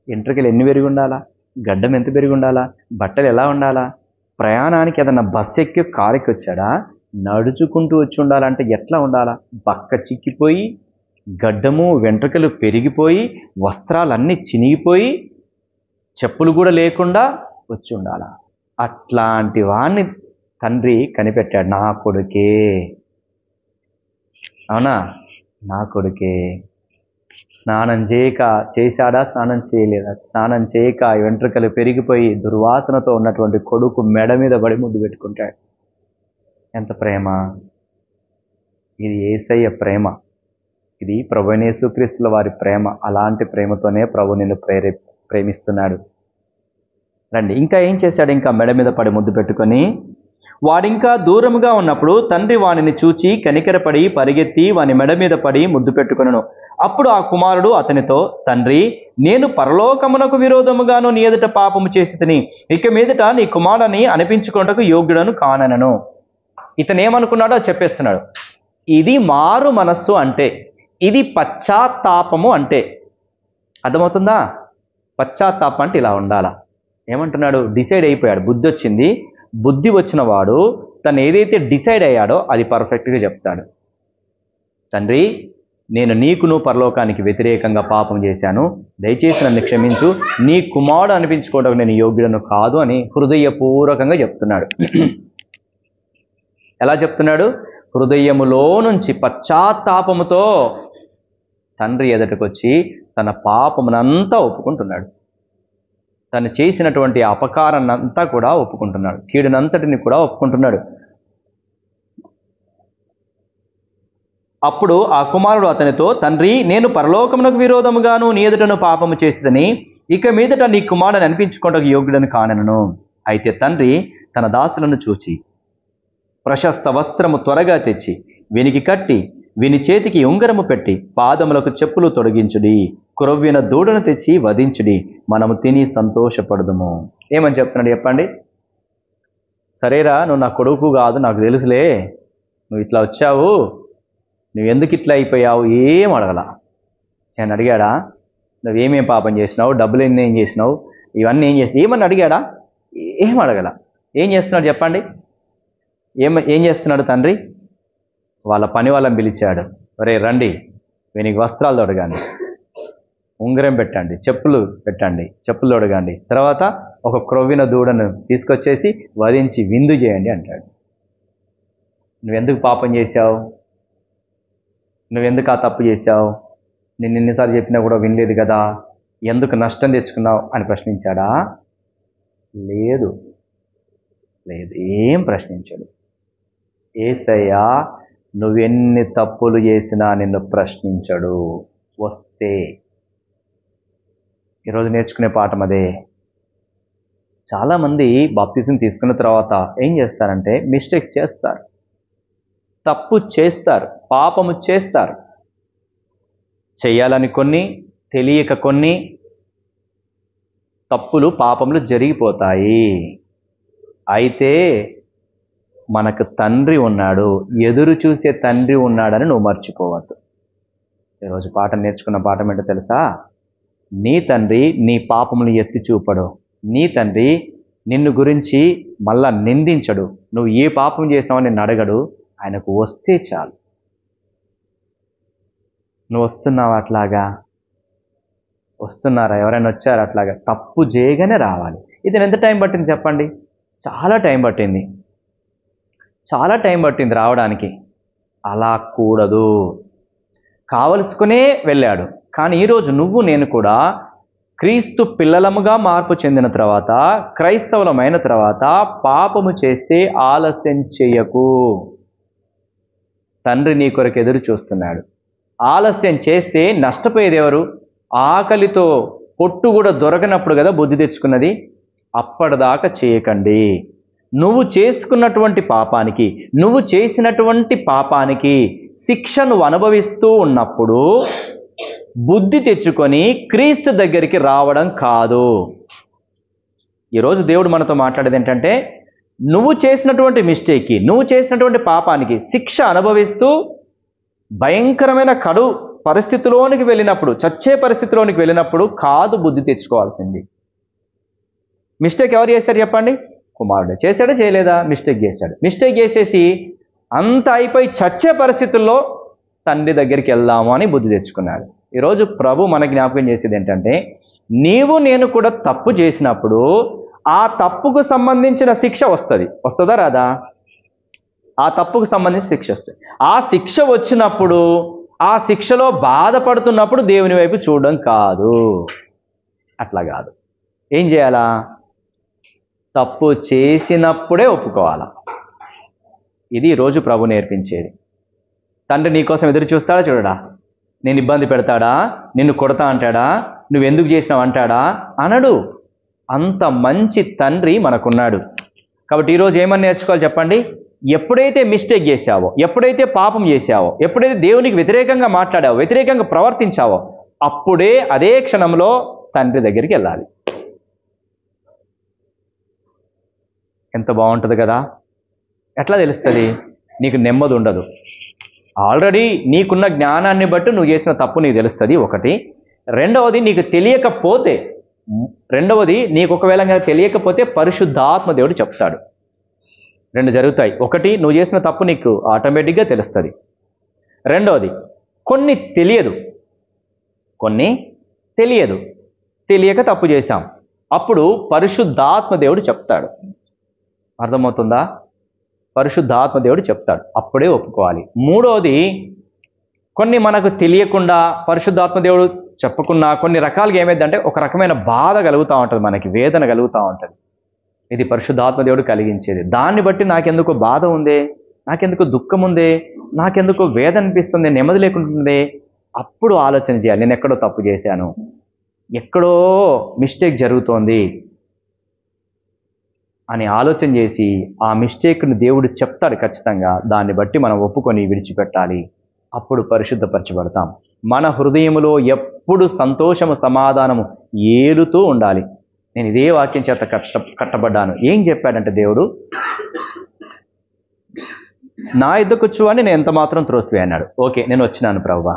ఎంట్రుకలు ఎన్ని పెరిగి ఉండాలా, గడ్డం ఎంత పెరిగి ఉండాలా, బట్టలు ఎలా ఉండాలా, ప్రయాణానికి ఏదన్నా బస్సు ఎక్కి కారుకి వచ్చాడా, నడుచుకుంటూ వచ్చి ఉండాలంటే ఎట్లా ఉండాలా? బక్క చిక్కిపోయి, గడ్డము వెంట్రుకలు పెరిగిపోయి, వస్త్రాలన్నీ చినిగిపోయి, చెప్పులు కూడా లేకుండా వచ్చి ఉండాలా? అట్లాంటి వాణ్ణి తండ్రి కనిపెట్టాడు. నా కొడుకే, అవునా, నా కొడుకే. స్నానం చేయక చేశాడా, స్నానం చేయలేదా? స్నానం చేయక వెంట్రుకలు పెరిగిపోయి దుర్వాసనతో ఉన్నటువంటి కొడుకు మెడ మీద పడి ముద్దు పెట్టుకుంటాడు. ఎంత ప్రేమ! ఇది యేసయ్య ప్రేమ, ఇది ప్రభువైన యేసుక్రీస్తుల వారి ప్రేమ. అలాంటి ప్రేమతోనే ప్రభు నిన్ను ప్రేమిస్తున్నాడు. రండి, ఇంకా ఏం చేశాడు? ఇంకా మెడ మీద పడి ముద్దు పెట్టుకొని, వాడింకా దూరముగా ఉన్నప్పుడు తండ్రి వానిని చూచి కనికరపడి పరిగెత్తి వాని మెడ మీద పడి ముద్దు పెట్టుకొనెను. అప్పుడు ఆ కుమారుడు అతనితో, తండ్రి, నేను పరలోకమునకు విరోధముగాను నీ ఎదుట పాపము చేసి తిని, ఇక మీదట నీ కుమారుని అనిపించుకొనుటకు యోగ్యుడను కానెనను. ఇతను ఏమనుకున్నాడో చెప్పేస్తున్నాడు. ఇది మారు మనస్సు అంటే, ఇది పశ్చాత్తాపము అంటే. అర్థమవుతుందా? పశ్చాత్తాపం అంటే ఇలా ఉండాలా. ఏమంటున్నాడు? డిసైడ్ అయిపోయాడు, బుద్ధి వచ్చింది. బుద్ధి వచ్చిన వాడు తను ఏదైతే డిసైడ్ అయ్యాడో అది పర్ఫెక్ట్గా చెప్తాడు. తండ్రి, నేను నీకును పరలోకానికి వ్యతిరేకంగా పాపం చేశాను, దయచేసి నన్ను క్షమించు, నీ కుమారుడు అనిపించుకోవడానికి నేను యోగ్యుడను కాదు అని హృదయపూర్వకంగా చెప్తున్నాడు. ఎలా చెప్తున్నాడు? హృదయములో నుంచి పశ్చాత్తాపముతో తండ్రి ఎదుటకు వచ్చి తన పాపమునంతా ఒప్పుకుంటున్నాడు. తను చేసినటువంటి అపకారాన్ని అంతా కూడా ఒప్పుకుంటున్నాడు, కీడునంతటిని కూడా ఒప్పుకుంటున్నాడు. అప్పుడు ఆ కుమారుడు అతనితో, తండ్రి, నేను పరలోకమునకు విరోధముగాను నీ ఎదుటను పాపము చేసిదని, ఇక మీదట నీ కుమారుని అనిపించుకోవడానికి యోగ్యుడని కానెనను. అయితే తండ్రి తన దాసులను చూచి ప్రశస్త వస్త్రము త్వరగా తెచ్చి వీనికి కట్టి, వీని చేతికి ఉంగరము పెట్టి, పాదములకు చెప్పులు తొడిగించుడి, క్రొవ్విన దూడను తెచ్చి వధించుడి, మనము తిని సంతోషపడదుము. ఏమని చెప్తున్నాడు చెప్పండి? సరేరా, నువ్వు నా కొడుకు కాదు, నాకు తెలుసులే, నువ్వు ఇట్లా వచ్చావు, నువ్వు ఎందుకు ఇట్లా అయిపోయావు, ఏం అడగల. నేను అడిగాడా? నువ్వేమేం పాపం చేసినావు, డబ్బులు ఏం చేసినావు, ఇవన్నీ ఏం చేసినావు, ఏమని అడిగాడా? ఏం అడగల. ఏం చేస్తున్నాడు చెప్పండి? ఏం చేస్తున్నాడు తండ్రి? వాళ్ళ పని వాళ్ళని పిలిచాడు. ఒరే రండి, వీనికి వస్త్రాలు తొడగండి, ఉంగరం పెట్టండి, చెప్పులు పెట్టండి, చెప్పులు తొడగండి, తర్వాత ఒక క్రొవ్విన దూడను తీసుకొచ్చేసి వధించి విందు చేయండి అంటాడు. నువ్వెందుకు పాపం చేశావు? నువ్వెందుకు ఆ తప్పు చేశావు? నేను ఎన్నిసార్లు చెప్పినా కూడా వినలేదు కదా, ఎందుకు నష్టం తెచ్చుకున్నావు అని ప్రశ్నించాడా? లేదు, ఏం ప్రశ్నించాడు. యేసయ్య నువ్వెన్ని తప్పులు చేసినా నిన్ను ప్రశ్నించడు. వస్తే ఈరోజు నేర్చుకునే పాఠం అదే. చాలామంది బాప్తిజం తీసుకున్న తర్వాత ఏం చేస్తారంటే మిస్టేక్స్ చేస్తారు, తప్పు చేస్తారు, పాపము చేస్తారు. చేయాలని కొన్ని, తెలియక కొన్ని తప్పులు పాపములు జరిగిపోతాయి. అయితే మనకు తండ్రి ఉన్నాడు, ఎదురు చూసే తండ్రి ఉన్నాడని నువ్వు మర్చిపోవద్దు. ఈరోజు పాఠం నేర్చుకున్న పాఠం ఏంటో తెలుసా? నీ తండ్రి నీ పాపములు ఎత్తి చూపడు. నీ తండ్రి నిన్ను గురించి మళ్ళా నిందించడు. నువ్వు ఏ పాపం చేసావని నిన్ను అడగడు. ఆయనకు వస్తే చాలు. నువ్వు వస్తున్నావా? అట్లాగా వస్తున్నారా? ఎవరైనా వచ్చారా? అట్లాగా తప్పు చేయగానే రావాలి. ఇది ఎంత టైం పట్టింది చెప్పండి? చాలా టైం పట్టింది, చాలా టైం పట్టింది రావడానికి. అలా కూడదు. కావలసుకునే వెళ్ళాడు. కానీ ఈరోజు నువ్వు నేను కూడా క్రీస్తు పిల్లలముగా మార్పు చెందిన తర్వాత, క్రైస్తవులమైన తర్వాత పాపము చేస్తే ఆలస్యం చేయకు. తండ్రి నీ కొరకు ఎదురు చూస్తున్నాడు. ఆలస్యం చేస్తే నష్టపోయేది ఎవరు? ఆకలితో పొట్టు కూడా దొరకనప్పుడు కదా బుద్ధి తెచ్చుకున్నది. అప్పటిదాకా చేయకండి. నువ్వు చేసుకున్నటువంటి పాపానికి, నువ్వు చేసినటువంటి పాపానికి శిక్ష నువ్వు అనుభవిస్తూ ఉన్నప్పుడు బుద్ధి తెచ్చుకొని క్రీస్తు దగ్గరికి రావడం కాదు. ఈరోజు దేవుడు మనతో మాట్లాడేది ఏంటంటే, నువ్వు చేసినటువంటి మిస్టేక్కి, నువ్వు చేసినటువంటి పాపానికి శిక్ష అనుభవిస్తూ భయంకరమైన కడు పరిస్థితిలోనికి వెళ్ళినప్పుడు, చచ్చే పరిస్థితిలోనికి వెళ్ళినప్పుడు కాదు బుద్ధి తెచ్చుకోవాల్సింది. మిస్టేక్ ఎవరు చేశారు చెప్పండి? కుమారుడు. చేశాడా చేయలేదా? మిస్టేక్ చేశాడు. మిస్టేక్ చేసేసి అంత అయిపోయి చచ్చే పరిస్థితుల్లో తండ్రి దగ్గరికి వెళ్దాము అని బుద్ధి తెచ్చుకున్నాడు. ఈరోజు ప్రభు మన జ్ఞాపకం చేసేది ఏంటంటే, నీవు నేను కూడా తప్పు చేసినప్పుడు ఆ తప్పుకు సంబంధించిన శిక్ష వస్తుందా రాదా? ఆ తప్పుకు సంబంధించిన శిక్ష వస్తుంది. ఆ శిక్ష వచ్చినప్పుడు, ఆ శిక్షలో బాధపడుతున్నప్పుడు దేవుని వైపు చూడడం కాదు. అట్లా కాదు. ఏం చేయాలా? తప్పు చేసినప్పుడే ఒప్పుకోవాలా. ఇది ఈరోజు ప్రభు నేర్పించేది. తండ్రి నీకోసం ఎదురు చూస్తాడా చూడడా? నేను ఇబ్బంది పెడతాడా? నిన్ను కొడతా అంటాడా? నువ్వు ఎందుకు చేసినావు అంటాడా? అనడు. అంత మంచి తండ్రి మనకున్నాడు. కాబట్టి ఈరోజు ఏమని నేర్చుకోవాలి చెప్పండి? ఎప్పుడైతే మిస్టేక్ చేశావో, ఎప్పుడైతే పాపం చేశావో, ఎప్పుడైతే దేవునికి వ్యతిరేకంగా మాట్లాడావో, వ్యతిరేకంగా ప్రవర్తించావో, అప్పుడే అదే క్షణంలో తండ్రి దగ్గరికి వెళ్ళాలి. ఎంత బాగుంటుంది కదా! ఎట్లా తెలుస్తుంది? నీకు నెమ్మది ఉండదు. ఆల్రెడీ నీకున్న జ్ఞానాన్ని బట్టి నువ్వు చేసిన తప్పు నీకు తెలుస్తుంది ఒకటి. రెండవది, నీకు తెలియకపోతే, నీకు ఒకవేళ తెలియకపోతే పరిశుద్ధాత్మ దేవుడు చెప్తాడు. రెండు జరుగుతాయి. ఒకటి, నువ్వు చేసిన తప్పు నీకు ఆటోమేటిక్గా తెలుస్తుంది. రెండవది, కొన్ని తెలియదు, తెలియక తప్పు చేశాం. అప్పుడు పరిశుద్ధాత్మ దేవుడు చెప్తాడు. అర్థమవుతుందా? పరిశుద్ధాత్మ దేవుడు చెప్తాడు, అప్పుడే ఒప్పుకోవాలి. మూడవది, కొన్ని మనకు తెలియకుండా పరిశుద్ధాత్మ దేవుడు చెప్పకున్నా కొన్ని రకాలుగా ఏమైందంటే ఒక రకమైన బాధ కలుగుతూ ఉంటుంది, మనకి వేదన కలుగుతూ ఉంటుంది. ఇది పరిశుద్ధాత్మ దేవుడు కలిగించేది. దాన్ని బట్టి నాకెందుకు బాధ ఉందే, నాకెందుకు దుఃఖం ఉందే, నాకెందుకు వేదన అనిపిస్తుంది, నెమ్మది లేకుంటుంది. అప్పుడు ఆలోచన చేయాలి, నేను ఎక్కడో తప్పు చేశాను, ఎక్కడో మిస్టేక్ జరుగుతోంది అని ఆలోచన చేసి ఆ మిస్టేక్ను దేవుడు చెప్తాడు ఖచ్చితంగా. దాన్ని బట్టి మనం ఒప్పుకొని విడిచిపెట్టాలి. అప్పుడు పరిశుద్ధపరచబడతాం. మన హృదయములో ఎప్పుడు సంతోషము, సమాధానము ఏలుతూ ఉండాలి. నేను ఇదే వాక్యం చేత కట్టబడ్డాను. ఏం చెప్పాడంటే దేవుడు, నా యుద్ధకొచ్చు అని నేను ఎంత మాత్రం త్రోసివే అన్నాడు. ఓకే, నేను వచ్చినాను ప్రభువా,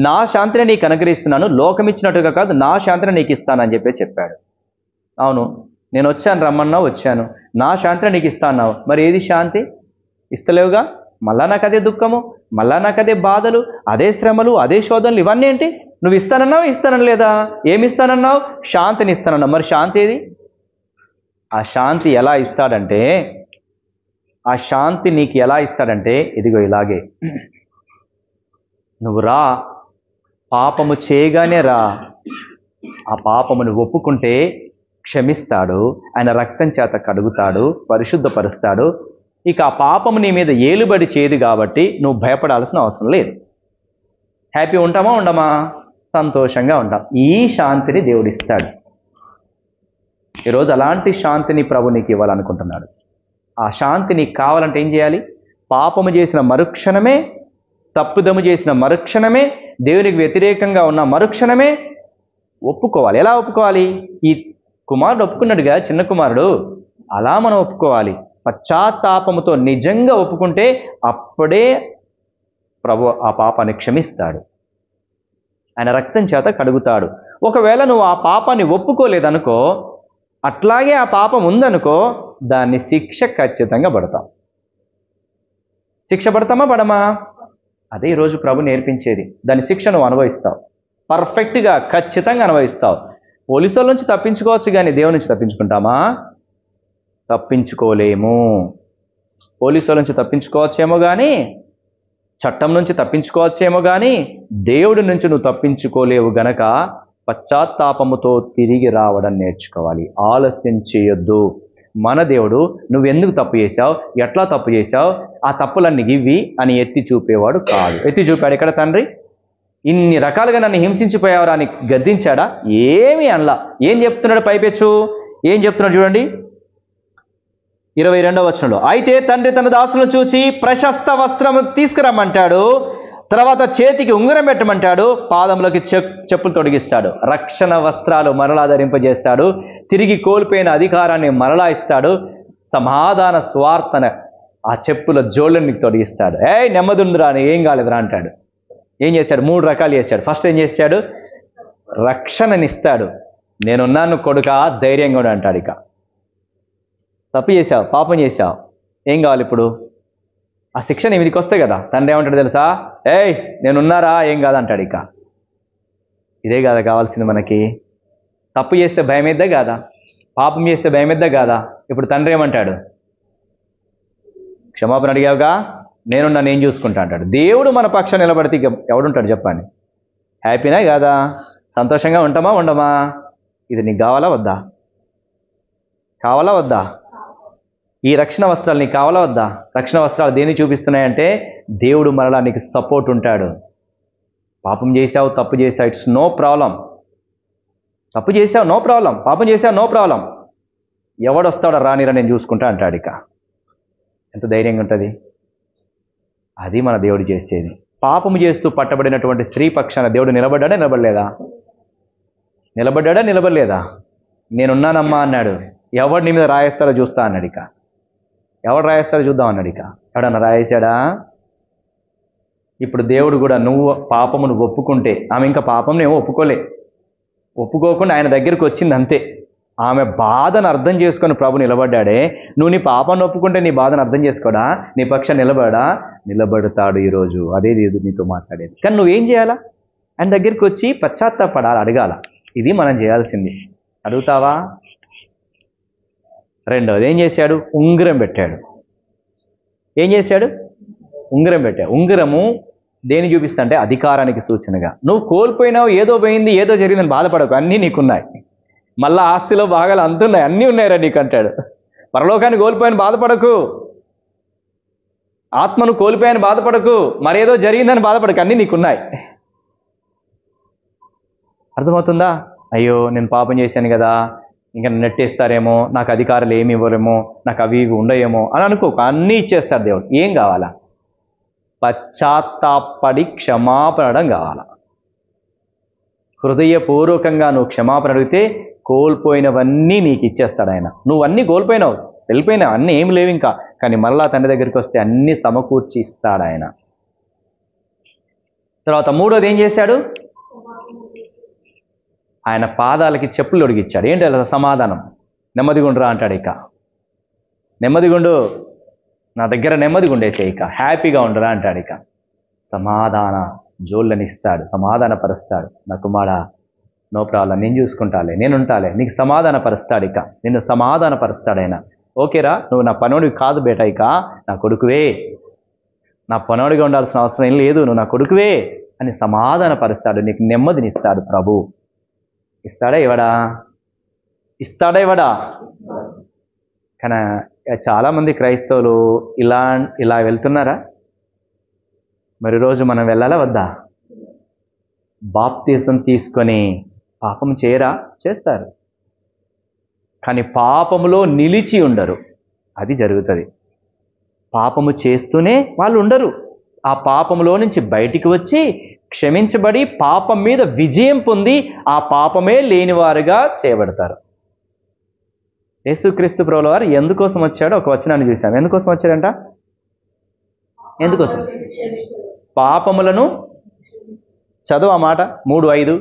నా శాంతిని నీకు అనుగ్రహిస్తున్నాను, లోకం ఇచ్చినట్టుగా కాదు, నా శాంతిని నీకు ఇస్తానని చెప్పాడు. అవును, నేను వచ్చాను, రమ్మన్నావు, వచ్చాను, నా శాంతిని నీకు ఇస్తాన్నావు. మరి ఏది శాంతి? ఇస్తలేవుగా. మళ్ళా నాకు అదే దుఃఖము, మళ్ళా నాకు అదే బాధలు, అదే శ్రమలు, అదే శోధనలు. ఇవన్నీ ఏంటి? నువ్వు ఇస్తానని లేదా? ఏమి ఇస్తానన్నావు? శాంతిని ఇస్తానన్నావు. మరి శాంతి ఏది? ఆ శాంతి ఎలా ఇస్తాడంటే, ఆ శాంతి నీకు ఎలా ఇస్తాడంటే, ఇదిగో ఇలాగే, నువ్వు రా, పాపము చేయగానే రా, ఆ పాపమును ఒప్పుకుంటే క్షమిస్తాడు, ఆయన రక్తం చేత కడుగుతాడు, పరిశుద్ధపరుస్తాడు. ఇక ఆ పాపము నీ మీద ఏలుబడి చేయదు కాబట్టి నువ్వు భయపడాల్సిన అవసరం లేదు. హ్యాపీ ఉంటామా? ఉండమా? సంతోషంగా ఉంటాం. ఈ శాంతిని దేవుడు ఇస్తాడు. ఈరోజు అలాంటి శాంతిని ప్రభు నీకు ఇవ్వాలనుకుంటున్నాడు. ఆ శాంతి నీకు కావాలంటే ఏం చేయాలి? పాపము చేసిన మరుక్షణమే, తప్పుదము చేసిన మరుక్షణమే, దేవునికి వ్యతిరేకంగా ఉన్న మరుక్షణమే ఒప్పుకోవాలి. ఎలా ఒప్పుకోవాలి? ఈ కుమారుడు ఒప్పుకున్నాడుగా, చిన్న కుమారుడు, అలా మనం ఒప్పుకోవాలి. పశ్చాత్తాపముతో నిజంగా ఒప్పుకుంటే అప్పుడే ప్రభు ఆ పాపాన్ని క్షమిస్తాడు, ఆయన రక్తం చేత కడుగుతాడు. ఒకవేళ నువ్వు ఆ పాపాన్ని ఒప్పుకోలేదనుకో, అట్లాగే ఆ పాపం ఉందనుకో, దాన్ని శిక్ష ఖచ్చితంగా పడతాం. శిక్ష పడతామా పడమా? అదే ఈరోజు ప్రభు నేర్పించేది. దాని శిక్ష నువ్వు అనుభవిస్తావు, పర్ఫెక్ట్గా ఖచ్చితంగా అనుభవిస్తావు. పోలీసుల నుంచి తప్పించుకోవచ్చు, కానీ దేవుని నుంచి తప్పించుకుంటామా? తప్పించుకోలేము. పోలీసుల నుంచి తప్పించుకోవచ్చేమో కానీ, చట్టం నుంచి తప్పించుకోవచ్చేమో కానీ, దేవుడి నుంచి నువ్వు తప్పించుకోలేవు గనక పశ్చాత్తాపముతో తిరిగి రావడం నేర్చుకోవాలి. ఆలస్యం చేయొద్దు. మన దేవుడు నువ్వెందుకు తప్పు చేశావు, ఎట్లా తప్పు చేశావు, ఆ తప్పులన్నీ ఇవ్వి అని ఎత్తి చూపేవాడు కాదు. ఎత్తి చూపాడు ఇక్కడ తండ్రి. ఇన్ని రకాలుగా నన్ను హింసించిపోయావరా అని గద్దించాడా? ఏమీ అనలా. ఏం చెప్తున్నాడు పైపెచ్చు? ఏం చెప్తున్నాడు చూడండి 22వ వచనంలో. అయితే తండ్రి తన దాసులను చూచి ప్రశస్త వస్త్రము తీసుకురమ్మంటాడు, తర్వాత చేతికి ఉంగరం పెట్టమంటాడు, పాదములకి చెప్పులు తొడిగిస్తాడు, రక్షణ వస్త్రాలు మరలా ధరింపజేస్తాడు, తిరిగి కోల్పోయిన అధికారాన్ని మరలా ఇస్తాడు, సమాధాన స్వార్థన ఆ చెప్పుల జోళ్ళని తొడిగిస్తాడు. నెమ్మదుందిరా, ఏం కాలేదురా అంటాడు. ఏం చేశాడు? 3 రకాలు చేశాడు. ఫస్ట్ ఏం చేశాడు? రక్షణనిస్తాడు. నేనున్నాను కొడుక, ధైర్యంగా కూడా అంటాడు. ఇక తప్పు చేశావు, పాపం చేశావు, ఏం కావాలి ఇప్పుడు? ఆ శిక్షణ మీదికి వస్తాయి కదా. తండ్రి ఏమంటాడు తెలుసా? నేనున్నారా, ఏం కాదంటాడు. ఇక ఇదే కాదా కావాల్సింది మనకి? తప్పు చేస్తే భయమేద్దా కాదా? పాపం చేస్తే భయమేద్దా కాదా? ఇప్పుడు తండ్రి ఏమంటాడు? క్షమాపణ అడిగావుగా, నేనున్నా, నేను చూసుకుంటా అంటాడు. దేవుడు మన పక్షాన్ని నిలబడితే ఇక ఎవడుంటాడు చెప్పండి? హ్యాపీనా కాదా? సంతోషంగా ఉంటామా ఉండమా? ఇది నీకు కావాలా వద్దా? కావాలా వద్దా? ఈ రక్షణ వస్త్రాలు నీకు కావాలా వద్దా? రక్షణ వస్త్రాలు దేన్ని చూపిస్తున్నాయంటే దేవుడు మరలా నీకు సపోర్ట్ ఉంటాడు. పాపం చేశావు, తప్పు చేశావు, ఇట్స్ నో ప్రాబ్లం. తప్పు చేశావు, నో ప్రాబ్లం. పాపం చేశావు, నో ప్రాబ్లం. ఎవడొస్తాడో రానిరా, నేను చూసుకుంటా అంటాడు. ఇక ఎంత ధైర్యంగా ఉంటుంది? అది మన దేవుడు చేసేది. పాపము చేస్తూ పట్టబడినటువంటి స్త్రీ పక్షాన దేవుడు నిలబడ్డా నిలబడలేదా? నిలబడ్డా నిలబడలేదా? నేనున్నానమ్మా అన్నాడు. ఎవడు నీ మీద రాయేస్తారో చూస్తా అన్నాడు. ఇక ఎవడు రాయేస్తారో చూద్దాం అన్నాడు. ఇక ఎవడన్నా రాయేశాడా? ఇప్పుడు దేవుడు కూడా నువ్వు పాపమును ఒప్పుకుంటే, ఆమె ఇంకా పాపం ఏమో ఒప్పుకోకుండా ఆయన దగ్గరికి వచ్చింది అంతే. ఆమె బాధను అర్థం చేసుకొని ప్రభు నిలబడ్డాడే. నువ్వు నీ పాపాన్ని ఒప్పుకుంటే నీ బాధను అర్థం చేసుకోడా? నీ పక్షం నిలబడతాడు ఈరోజు. అదే నీతో మాట్లాడేది. కానీ నువ్వేం చేయాలా? ఆయన దగ్గరికి వచ్చి పశ్చాత్తాపడాలి, అడగాల. ఇది మనం చేయాల్సింది. అడుగుతావా? రెండవది ఏం చేశాడు? ఉంగరం పెట్టాడు. ఏం చేశాడు? ఉంగరం పెట్టాడు. ఉంగరము దేని చూపిస్తా అంటే అధికారానికి సూచనగా. నువ్వు కోల్పోయినావు, ఏదో పోయింది, ఏదో జరిగిందని బాధపడకు, అన్నీ నీకున్నాయి. మళ్ళా ఆస్తిలో భాగాలు అంతున్నాయి, అన్నీ ఉన్నాయిరా నీకు అంటాడు. పరలోకాన్ని కోల్పోయాను బాధపడకు, ఆత్మను కోల్పోయాను బాధపడకు, మరేదో జరిగిందని బాధపడకు, అన్నీ నీకున్నాయి. అర్థమవుతుందా? అయ్యో నేను పాపం చేశాను కదా, ఇంకా నెట్టేస్తారేమో, నాకు అధికారులు ఏమి ఇవ్వరేమో, నాకు అవి ఇవి ఉండయేమో అని అనుకోకు. అన్నీ ఇచ్చేస్తాడు దేవుడు. ఏం కావాలా? పశ్చాత్తాపడి క్షమాపణడం కావాలా. హృదయపూర్వకంగా నువ్వు క్షమాపణ అడిగితే కోల్పోయినవన్నీ నీకు ఇచ్చేస్తాడు ఆయన. నువ్వు అన్నీ కోల్పోయినావు, వెళ్ళిపోయినావు, అన్నీ ఏమి లేవు ఇంకా. కానీ మళ్ళా తండ్రి దగ్గరికి వస్తే అన్నీ సమకూర్చి ఇస్తాడు ఆయన. తర్వాత మూడోది ఏం చేశాడు? ఆయన పాదాలకి చెప్పులు తొడిగిచ్చాడు. ఏంటి అలా సమాధానం? నెమ్మదిగుండురా అంటాడు. ఇక నెమ్మదిగుండు, నా దగ్గర నెమ్మదిగుండేసే, ఇక హ్యాపీగా ఉండరా అంటాడు. ఇక సమాధాన జోళ్ళనిస్తాడు, సమాధానపరుస్తాడు. నా కుమారా, నో ప్రాబ్లం, నేను చూసుకుంటాలే, నేను ఉంటాలే, నీకు సమాధానపరుస్తాడు. ఇక నిన్ను సమాధానపరుస్తాడు ఆయన. ఓకేరా, నువ్వు నా పనోడివి కాదు బేట, ఇక నా కొడుకువే, నా పనోడిగా ఉండాల్సిన అవసరం ఏం లేదు, నువ్వు నా కొడుకువే అని సమాధానపరుస్తాడు. నీకు నెమ్మదినిస్తాడు ప్రభు. ఇస్తాడా ఇవ్వడా? ఇస్తాడా ఇవ్వడా? కానీ చాలామంది క్రైస్తవులు ఇలా వెళ్తున్నారా? మరి రోజు మనం వెళ్ళాలా వద్దా? బాప్తిసం తీసుకొని పాపం చేయరా? చేస్తారు. కానీ పాపములో నిలిచి ఉండరు. అది జరుగుతుంది. పాపము చేస్తూనే వాళ్ళు ఉండరు. ఆ పాపములో నుంచి బయటికి వచ్చి క్షమించబడి పాపం మీద విజయం పొంది ఆ పాపమే లేనివారుగా చేయబడతారు. యేసుక్రీస్తు ప్రభుల వారు ఎందుకోసం వచ్చాడో ఒక వచనాన్ని చూసాం. ఎందుకోసం వచ్చాడంట? ఎందుకోసం? పాపములను చదువు ఆ మాట 3:5.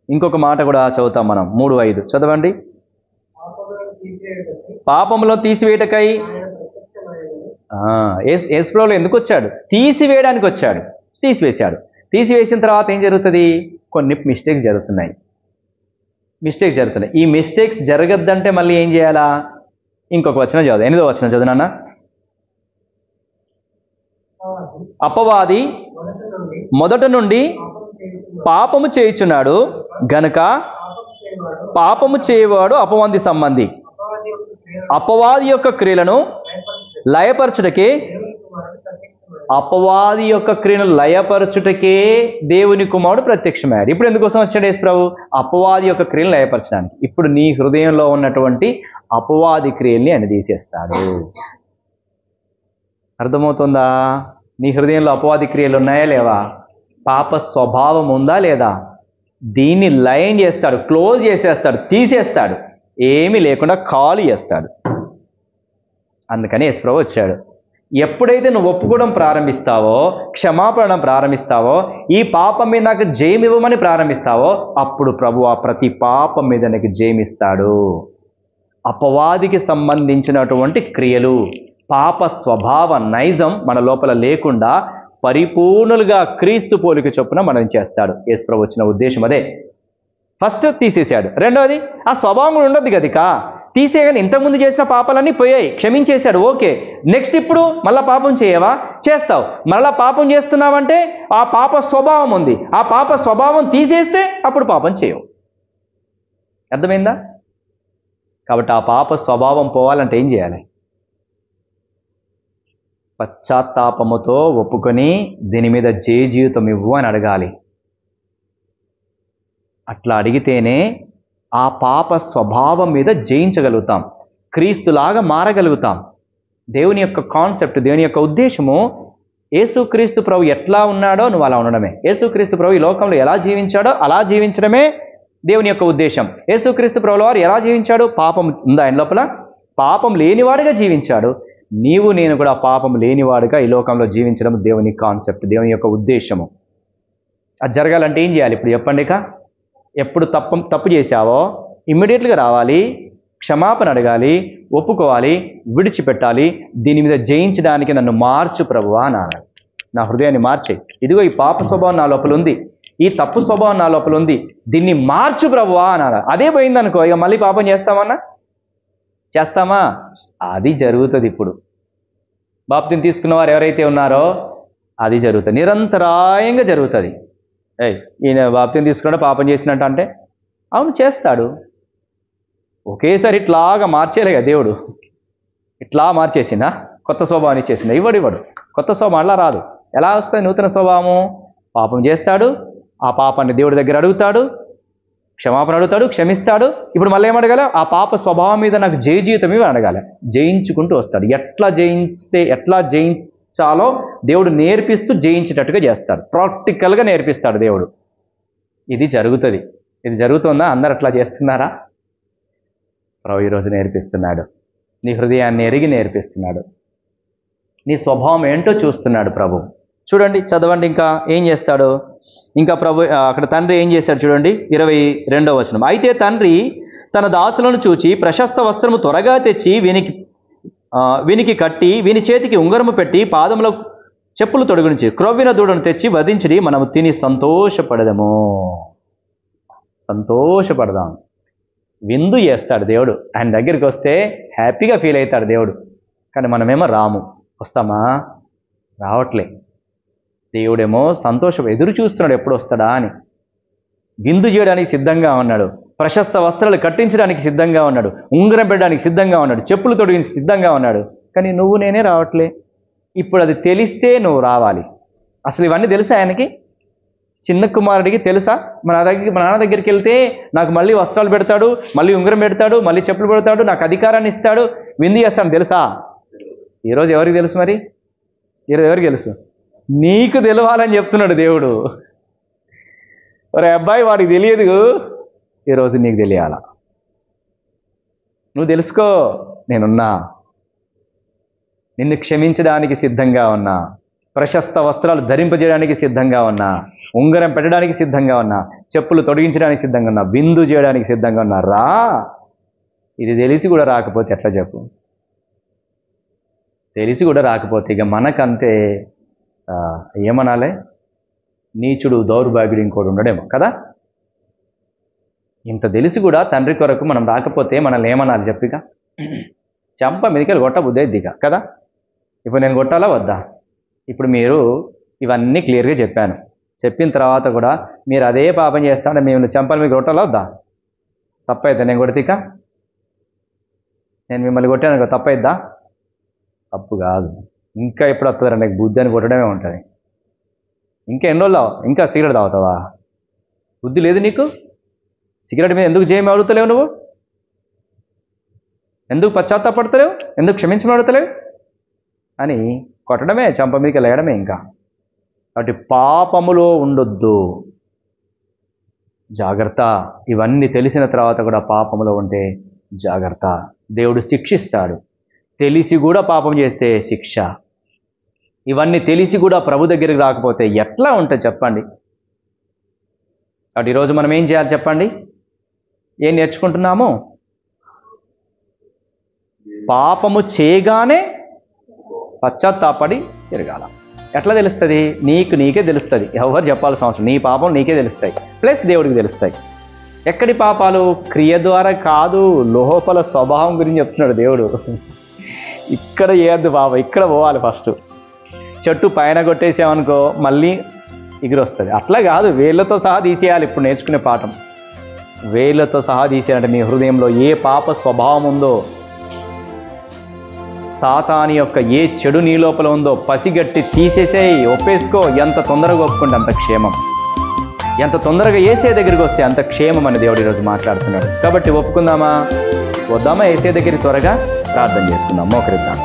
ఇంకొక మాట కూడా చదువుతాం మనం 3:5. చదవండి. పాపములను తీసివేయటకై యేసు ప్రభువు ఎందుకు వచ్చాడు? తీసివేయడానికి వచ్చాడు. తీసివేశాడు. తీసివేసిన తర్వాత ఏం జరుగుతుంది? కొన్ని మిస్టేక్స్ జరుగుతున్నాయి. ఈ మిస్టేక్స్ జరగద్దంటే మళ్ళీ ఏం చేయాలా? ఇంకొక వచనం చదువు. 8వ వచనం చదువునా. అపవాది మొదట నుండి పాపము చేయుచున్నాడు గనుక పాపము చేయవాడు అపవాది సంబంధి. అపవాది యొక్క క్రియలను లయపరచుటకే అపవాది యొక్క క్రియను లయపరచుటకే దేవుని కుమారుడు ప్రత్యక్షమయ్యాడు. ఇప్పుడు ఎందుకోసం వచ్చాడు యేసు ప్రభు? అపవాది యొక్క క్రియను లయపరచడానికి. ఇప్పుడు నీ హృదయంలో ఉన్నటువంటి అపవాది క్రియల్ని ఆయన తీసేస్తాడు. అర్థమవుతుందా? నీ హృదయంలో అపవాది క్రియలు ఉన్నాయా లేవా? పాప స్వభావం ఉందా లేదా? దీన్ని లయం చేస్తాడు, క్లోజ్ చేసేస్తాడు, తీసేస్తాడు, ఏమీ లేకుండా ఖాళీ చేస్తాడు. అందుకని యేసు ప్రభు వచ్చాడు. ఎప్పుడైతే నువ్వు ఒప్పుకోవడం ప్రారంభిస్తావో, క్షమాపణ ప్రారంభిస్తావో, ఈ పాపం మీద నాకు జయం ఇవ్వమని ప్రారంభిస్తావో, అప్పుడు ప్రభు ఆ ప్రతి పాపం మీద నీకు జయమిస్తాడు. అపవాదికి సంబంధించినటువంటి క్రియలు, పాప స్వభావ నైజం మన లోపల లేకుండా పరిపూర్ణులుగా క్రీస్తు పోలిక చొప్పున మనం చేస్తాడు. యేసు ప్రభు వచ్చిన ఉద్దేశం అదే. ఫస్ట్ తీసేశాడు. రెండవది ఆ స్వభావం ఉండొద్దు కదికా, తీసేయగానే ఇంతకుముందు చేసిన పాపాలన్నీ పోయాయి, క్షమించేశాడు, ఓకే. నెక్స్ట్ ఇప్పుడు మళ్ళీ పాపం చేయవా? చేస్తావు. మళ్ళీ పాపం చేస్తున్నావంటే ఆ పాప స్వభావం ఉంది, ఆ పాప స్వభావం తీసేస్తే అప్పుడు పాపం చేయవు. అర్థమైందా? కాబట్టి ఆ పాప స్వభావం పోవాలంటే ఏం చేయాలి? పశ్చాత్తాపముతో ఒప్పుకొని దీని మీద జీవితం ఇవ్వు అని అడగాలి. అట్లా అడిగితేనే ఆ పాప స్వభావం మీద జయించగలుగుతాం, క్రీస్తులాగా మారగలుగుతాం. దేవుని యొక్క కాన్సెప్ట్, దేవుని యొక్క ఉద్దేశము, యేసుక్రీస్తు ప్రభు ఎట్లా ఉన్నాడో నువ్వు అలా ఉండడమే. యేసుక్రీస్తు ప్రభు ఈ లోకంలో ఎలా జీవించాడో అలా జీవించడమే దేవుని యొక్క ఉద్దేశం. యేసుక్రీస్తు ప్రభుల వారు ఎలా జీవించాడు? పాపం ఉందా ఆయన లోపల? పాపం లేనివాడుగా జీవించాడు. నీవు నేను కూడా పాపం లేనివాడుగా ఈ లోకంలో జీవించడం దేవుని కాన్సెప్ట్, దేవుని యొక్క ఉద్దేశము. అది జరగాలంటే ఏం చేయాలి ఇప్పుడు చెప్పండి? ఎప్పుడు తప్పు చేశావో ఇమ్మీడియట్గా రావాలి, క్షమాపణ అడగాలి, ఒప్పుకోవాలి, విడిచిపెట్టాలి. దీని మీద జయించడానికి నన్ను మార్చు ప్రభువా అనాలి. నా హృదయాన్ని మార్చే, ఇదిగో ఈ పాప స్వభావం నా లోపల ఉంది, ఈ తప్పు స్వభావం నా లోపల ఉంది, దీన్ని మార్చు ప్రభువా అనాలి. అదే పోయిందనుకో, ఇక మళ్ళీ పాపం చేస్తామా? అది జరుగుతుంది. ఇప్పుడు బాప్తిని తీసుకున్న వారు ఎవరైతే ఉన్నారో అది జరుగుతుంది, నిరంతరాయంగా జరుగుతుంది. ఈయన బాప్తిని తీసుకున్నాడు పాపం చేసినట్టు అంటే, అవును చేస్తాడు. ఒకేసారి ఇట్లాగా మార్చేలే కదా దేవుడు, ఇట్లా మార్చేసిందా? కొత్త స్వభావాన్ని ఇచ్చేసిందా? ఇవ్వడు. కొత్త స్వభావం అలా రాదు. ఎలా వస్తుంది నూతన స్వభావము? పాపం చేస్తాడు, ఆ పాపాన్ని దేవుడి దగ్గర అడుగుతాడు, క్షమాపణ అడుగుతాడు, క్షమిస్తాడు. ఇప్పుడు మళ్ళీ ఏమడగాలి? ఆ పాప స్వభావం మీద నాకు జీవితం ఇవి అడగాలి. జయించుకుంటూ వస్తాడు. ఎట్లా జయించాలో దేవుడు నేర్పిస్తూ జయించేటట్టుగా చేస్తాడు. ప్రాక్టికల్గా నేర్పిస్తాడు దేవుడు. ఇది జరుగుతుంది. ఇది జరుగుతుందా? అందరు అట్లా చేస్తున్నారా? ప్రభు ఈరోజు నేర్పిస్తున్నాడు. నీ హృదయాన్ని ఎరిగి నేర్పిస్తున్నాడు. నీ స్వభావం ఏంటో చూస్తున్నాడు ప్రభు. చూడండి, చదవండి. ఇంకా ఏం చేస్తాడు? ఇంకా ప్రభు అక్కడ తండ్రి ఏం చేశాడు చూడండి, 22వ వచనం. అయితే తండ్రి తన దాసులను చూచి ప్రశస్త వస్త్రము త్వరగా తెచ్చి వీనికి కట్టి వీని చేతికి ఉంగరము పెట్టి పాదములో చెప్పులు తొడిగించి క్రొవ్విన దూడను తెచ్చి వధించి మనము తిని సంతోషపడదాం. విందు చేస్తాడు దేవుడు. ఆయన దగ్గరికి వస్తే హ్యాపీగా ఫీల్ అవుతాడు దేవుడు. కానీ మనమేమో వస్తామా? రావట్లే. దేవుడేమో సంతోషం ఎదురు చూస్తున్నాడు, ఎప్పుడు వస్తాడా అని. విందు చేయడానికి సిద్ధంగా ఉన్నాడు, ప్రశస్త వస్త్రాలు కట్టించడానికి సిద్ధంగా ఉన్నాడు, ఉంగరం పెట్టడానికి సిద్ధంగా ఉన్నాడు, చెప్పులు తొడిగించి సిద్ధంగా ఉన్నాడు. కానీ నువ్వు నేనే రావట్లే. ఇప్పుడు అది తెలిస్తే నువ్వు రావాలి. అసలు ఇవన్నీ తెలుసా ఆయనకి? చిన్న కుమారుడికి తెలుసా? మా నాన్న దగ్గరికి వెళ్తే నాకు మళ్ళీ వస్త్రాలు పెడతాడు, మళ్ళీ ఉంగరం పెడతాడు, మళ్ళీ చెప్పులు పెడతాడు, నాకు అధికారాన్ని ఇస్తాడు, విందు చేస్తాను తెలుసా? ఈరోజు ఎవరికి తెలుసు? మరి ఈరోజు ఎవరికి తెలుసు? నీకు తెలవాలని చెప్తున్నాడు దేవుడు. ఒరే అబ్బాయి, వాడికి తెలియదు, ఈరోజు నీకు తెలియాలా. నువ్వు తెలుసుకో, నేనున్నా, నిన్ను క్షమించడానికి సిద్ధంగా ఉన్నా, ప్రశస్త వస్త్రాలు ధరింపజేయడానికి సిద్ధంగా ఉన్నా, ఉంగరం పెట్టడానికి సిద్ధంగా ఉన్నా, చెప్పులు తొడిగించడానికి సిద్ధంగా ఉన్నా, విందు చేయడానికి సిద్ధంగా ఉన్నా. రా. ఇది తెలిసి కూడా రాకపోతే ఎట్లా చెప్పు? తెలిసి కూడా రాకపోతే ఇక మనకంతే ఏమనాలే, నీచుడు దౌర్భాగ్యుడు ఇంకోటి ఉండడేమో కదా. ఇంత తెలిసి కూడా తండ్రి కొరకు మనం రాకపోతే మనల్ని ఏమనాలి చెప్పిక? చంప మీదకెళ్ళి కొట్టబుద్దే దిగ కదా. ఇప్పుడు నేను కొట్టాలా వద్దా? ఇప్పుడు మీరు ఇవన్నీ క్లియర్గా చెప్పాను. చెప్పిన తర్వాత కూడా మీరు అదే పాపం చేస్తాంటే మేము చెంపలు మీకు కొట్టాలా వద్దా? తప్పైద్దా? నేను కొడితేక నేను మిమ్మల్ని కొట్టాను కదా, తప్పైద్దా? తప్పు కాదు. ఇంకా ఎప్పుడు వస్తుందా నీకు బుద్ధి అని కొట్టడమే ఉంటుంది. ఇంకా ఎన్ని రోజులు ఇంకా సిగరెట్ తాగుతావా? బుద్ధి లేదు నీకు? సిగరెట్ మీద ఎందుకు జయం అడుగుతలేవు? నువ్వు ఎందుకు పశ్చాత్తాపడతలేవు? ఎందుకు క్షమించమని అడుగుతలేవు అని కొట్టడమే, చంప మీదకి లేయడమే. ఇంకా అటు పాపములో ఉండొద్దు, జాగ్రత్త. ఇవన్నీ తెలిసిన తర్వాత కూడా పాపములో ఉంటే జాగ్రత్త, దేవుడు శిక్షిస్తాడు. తెలిసి కూడా పాపం చేస్తే శిక్ష. ఇవన్నీ తెలిసి కూడా ప్రభు దగ్గరికి రాకపోతే ఎట్లా ఉంటుంది చెప్పండి? అటు ఈరోజు మనం ఏం చేయాలి చెప్పండి? ఏం నేర్చుకుంటున్నాము? పాపము చేయగానే పశ్చాత్తాపడి తిరగాల. ఎట్లా తెలుస్తుంది? నీకే తెలుస్తుంది. ఎవరు చెప్పాల్సిన అవసరం. నీ పాపం నీకే తెలుస్తాయి, ప్లస్ దేవుడికి తెలుస్తాయి. ఎక్కడి పాపాలు? క్రియ ద్వారా కాదు, లోపల స్వభావం గురించి చెప్తున్నాడు దేవుడు. ఇక్కడ చేయొద్దు బాబా, ఇక్కడ పోవాలి. ఫస్ట్ చెట్టు పైన కొట్టేసామనుకో మళ్ళీ ఎగిరొస్తుంది. అట్లా కాదు, వేళ్ళతో సహా తీసేయాలి. ఇప్పుడు నేర్చుకునే పాఠం వేళ్ళతో సహా తీసేయాలంటే నీ హృదయంలో ఏ పాప స్వభావం ఉందో, సాతాని యొక్క ఏ చెడు నీ లోపల ఉందో పసిగట్టి తీసేసేయి, ఒప్పేసుకో. ఎంత తొందరగా ఒప్పుకుంటే అంత క్షేమం. ఎంత తొందరగా ఏసే దగ్గరికి వస్తే అంత క్షేమం అని దేవుడు ఈరోజు మాట్లాడుతున్నాడు. కాబట్టి ఒప్పుకుందామా? వద్దామా? ఏసే దగ్గరికి త్వరగా ప్రార్థన చేసుకుందాం. మోకరిద్దాం.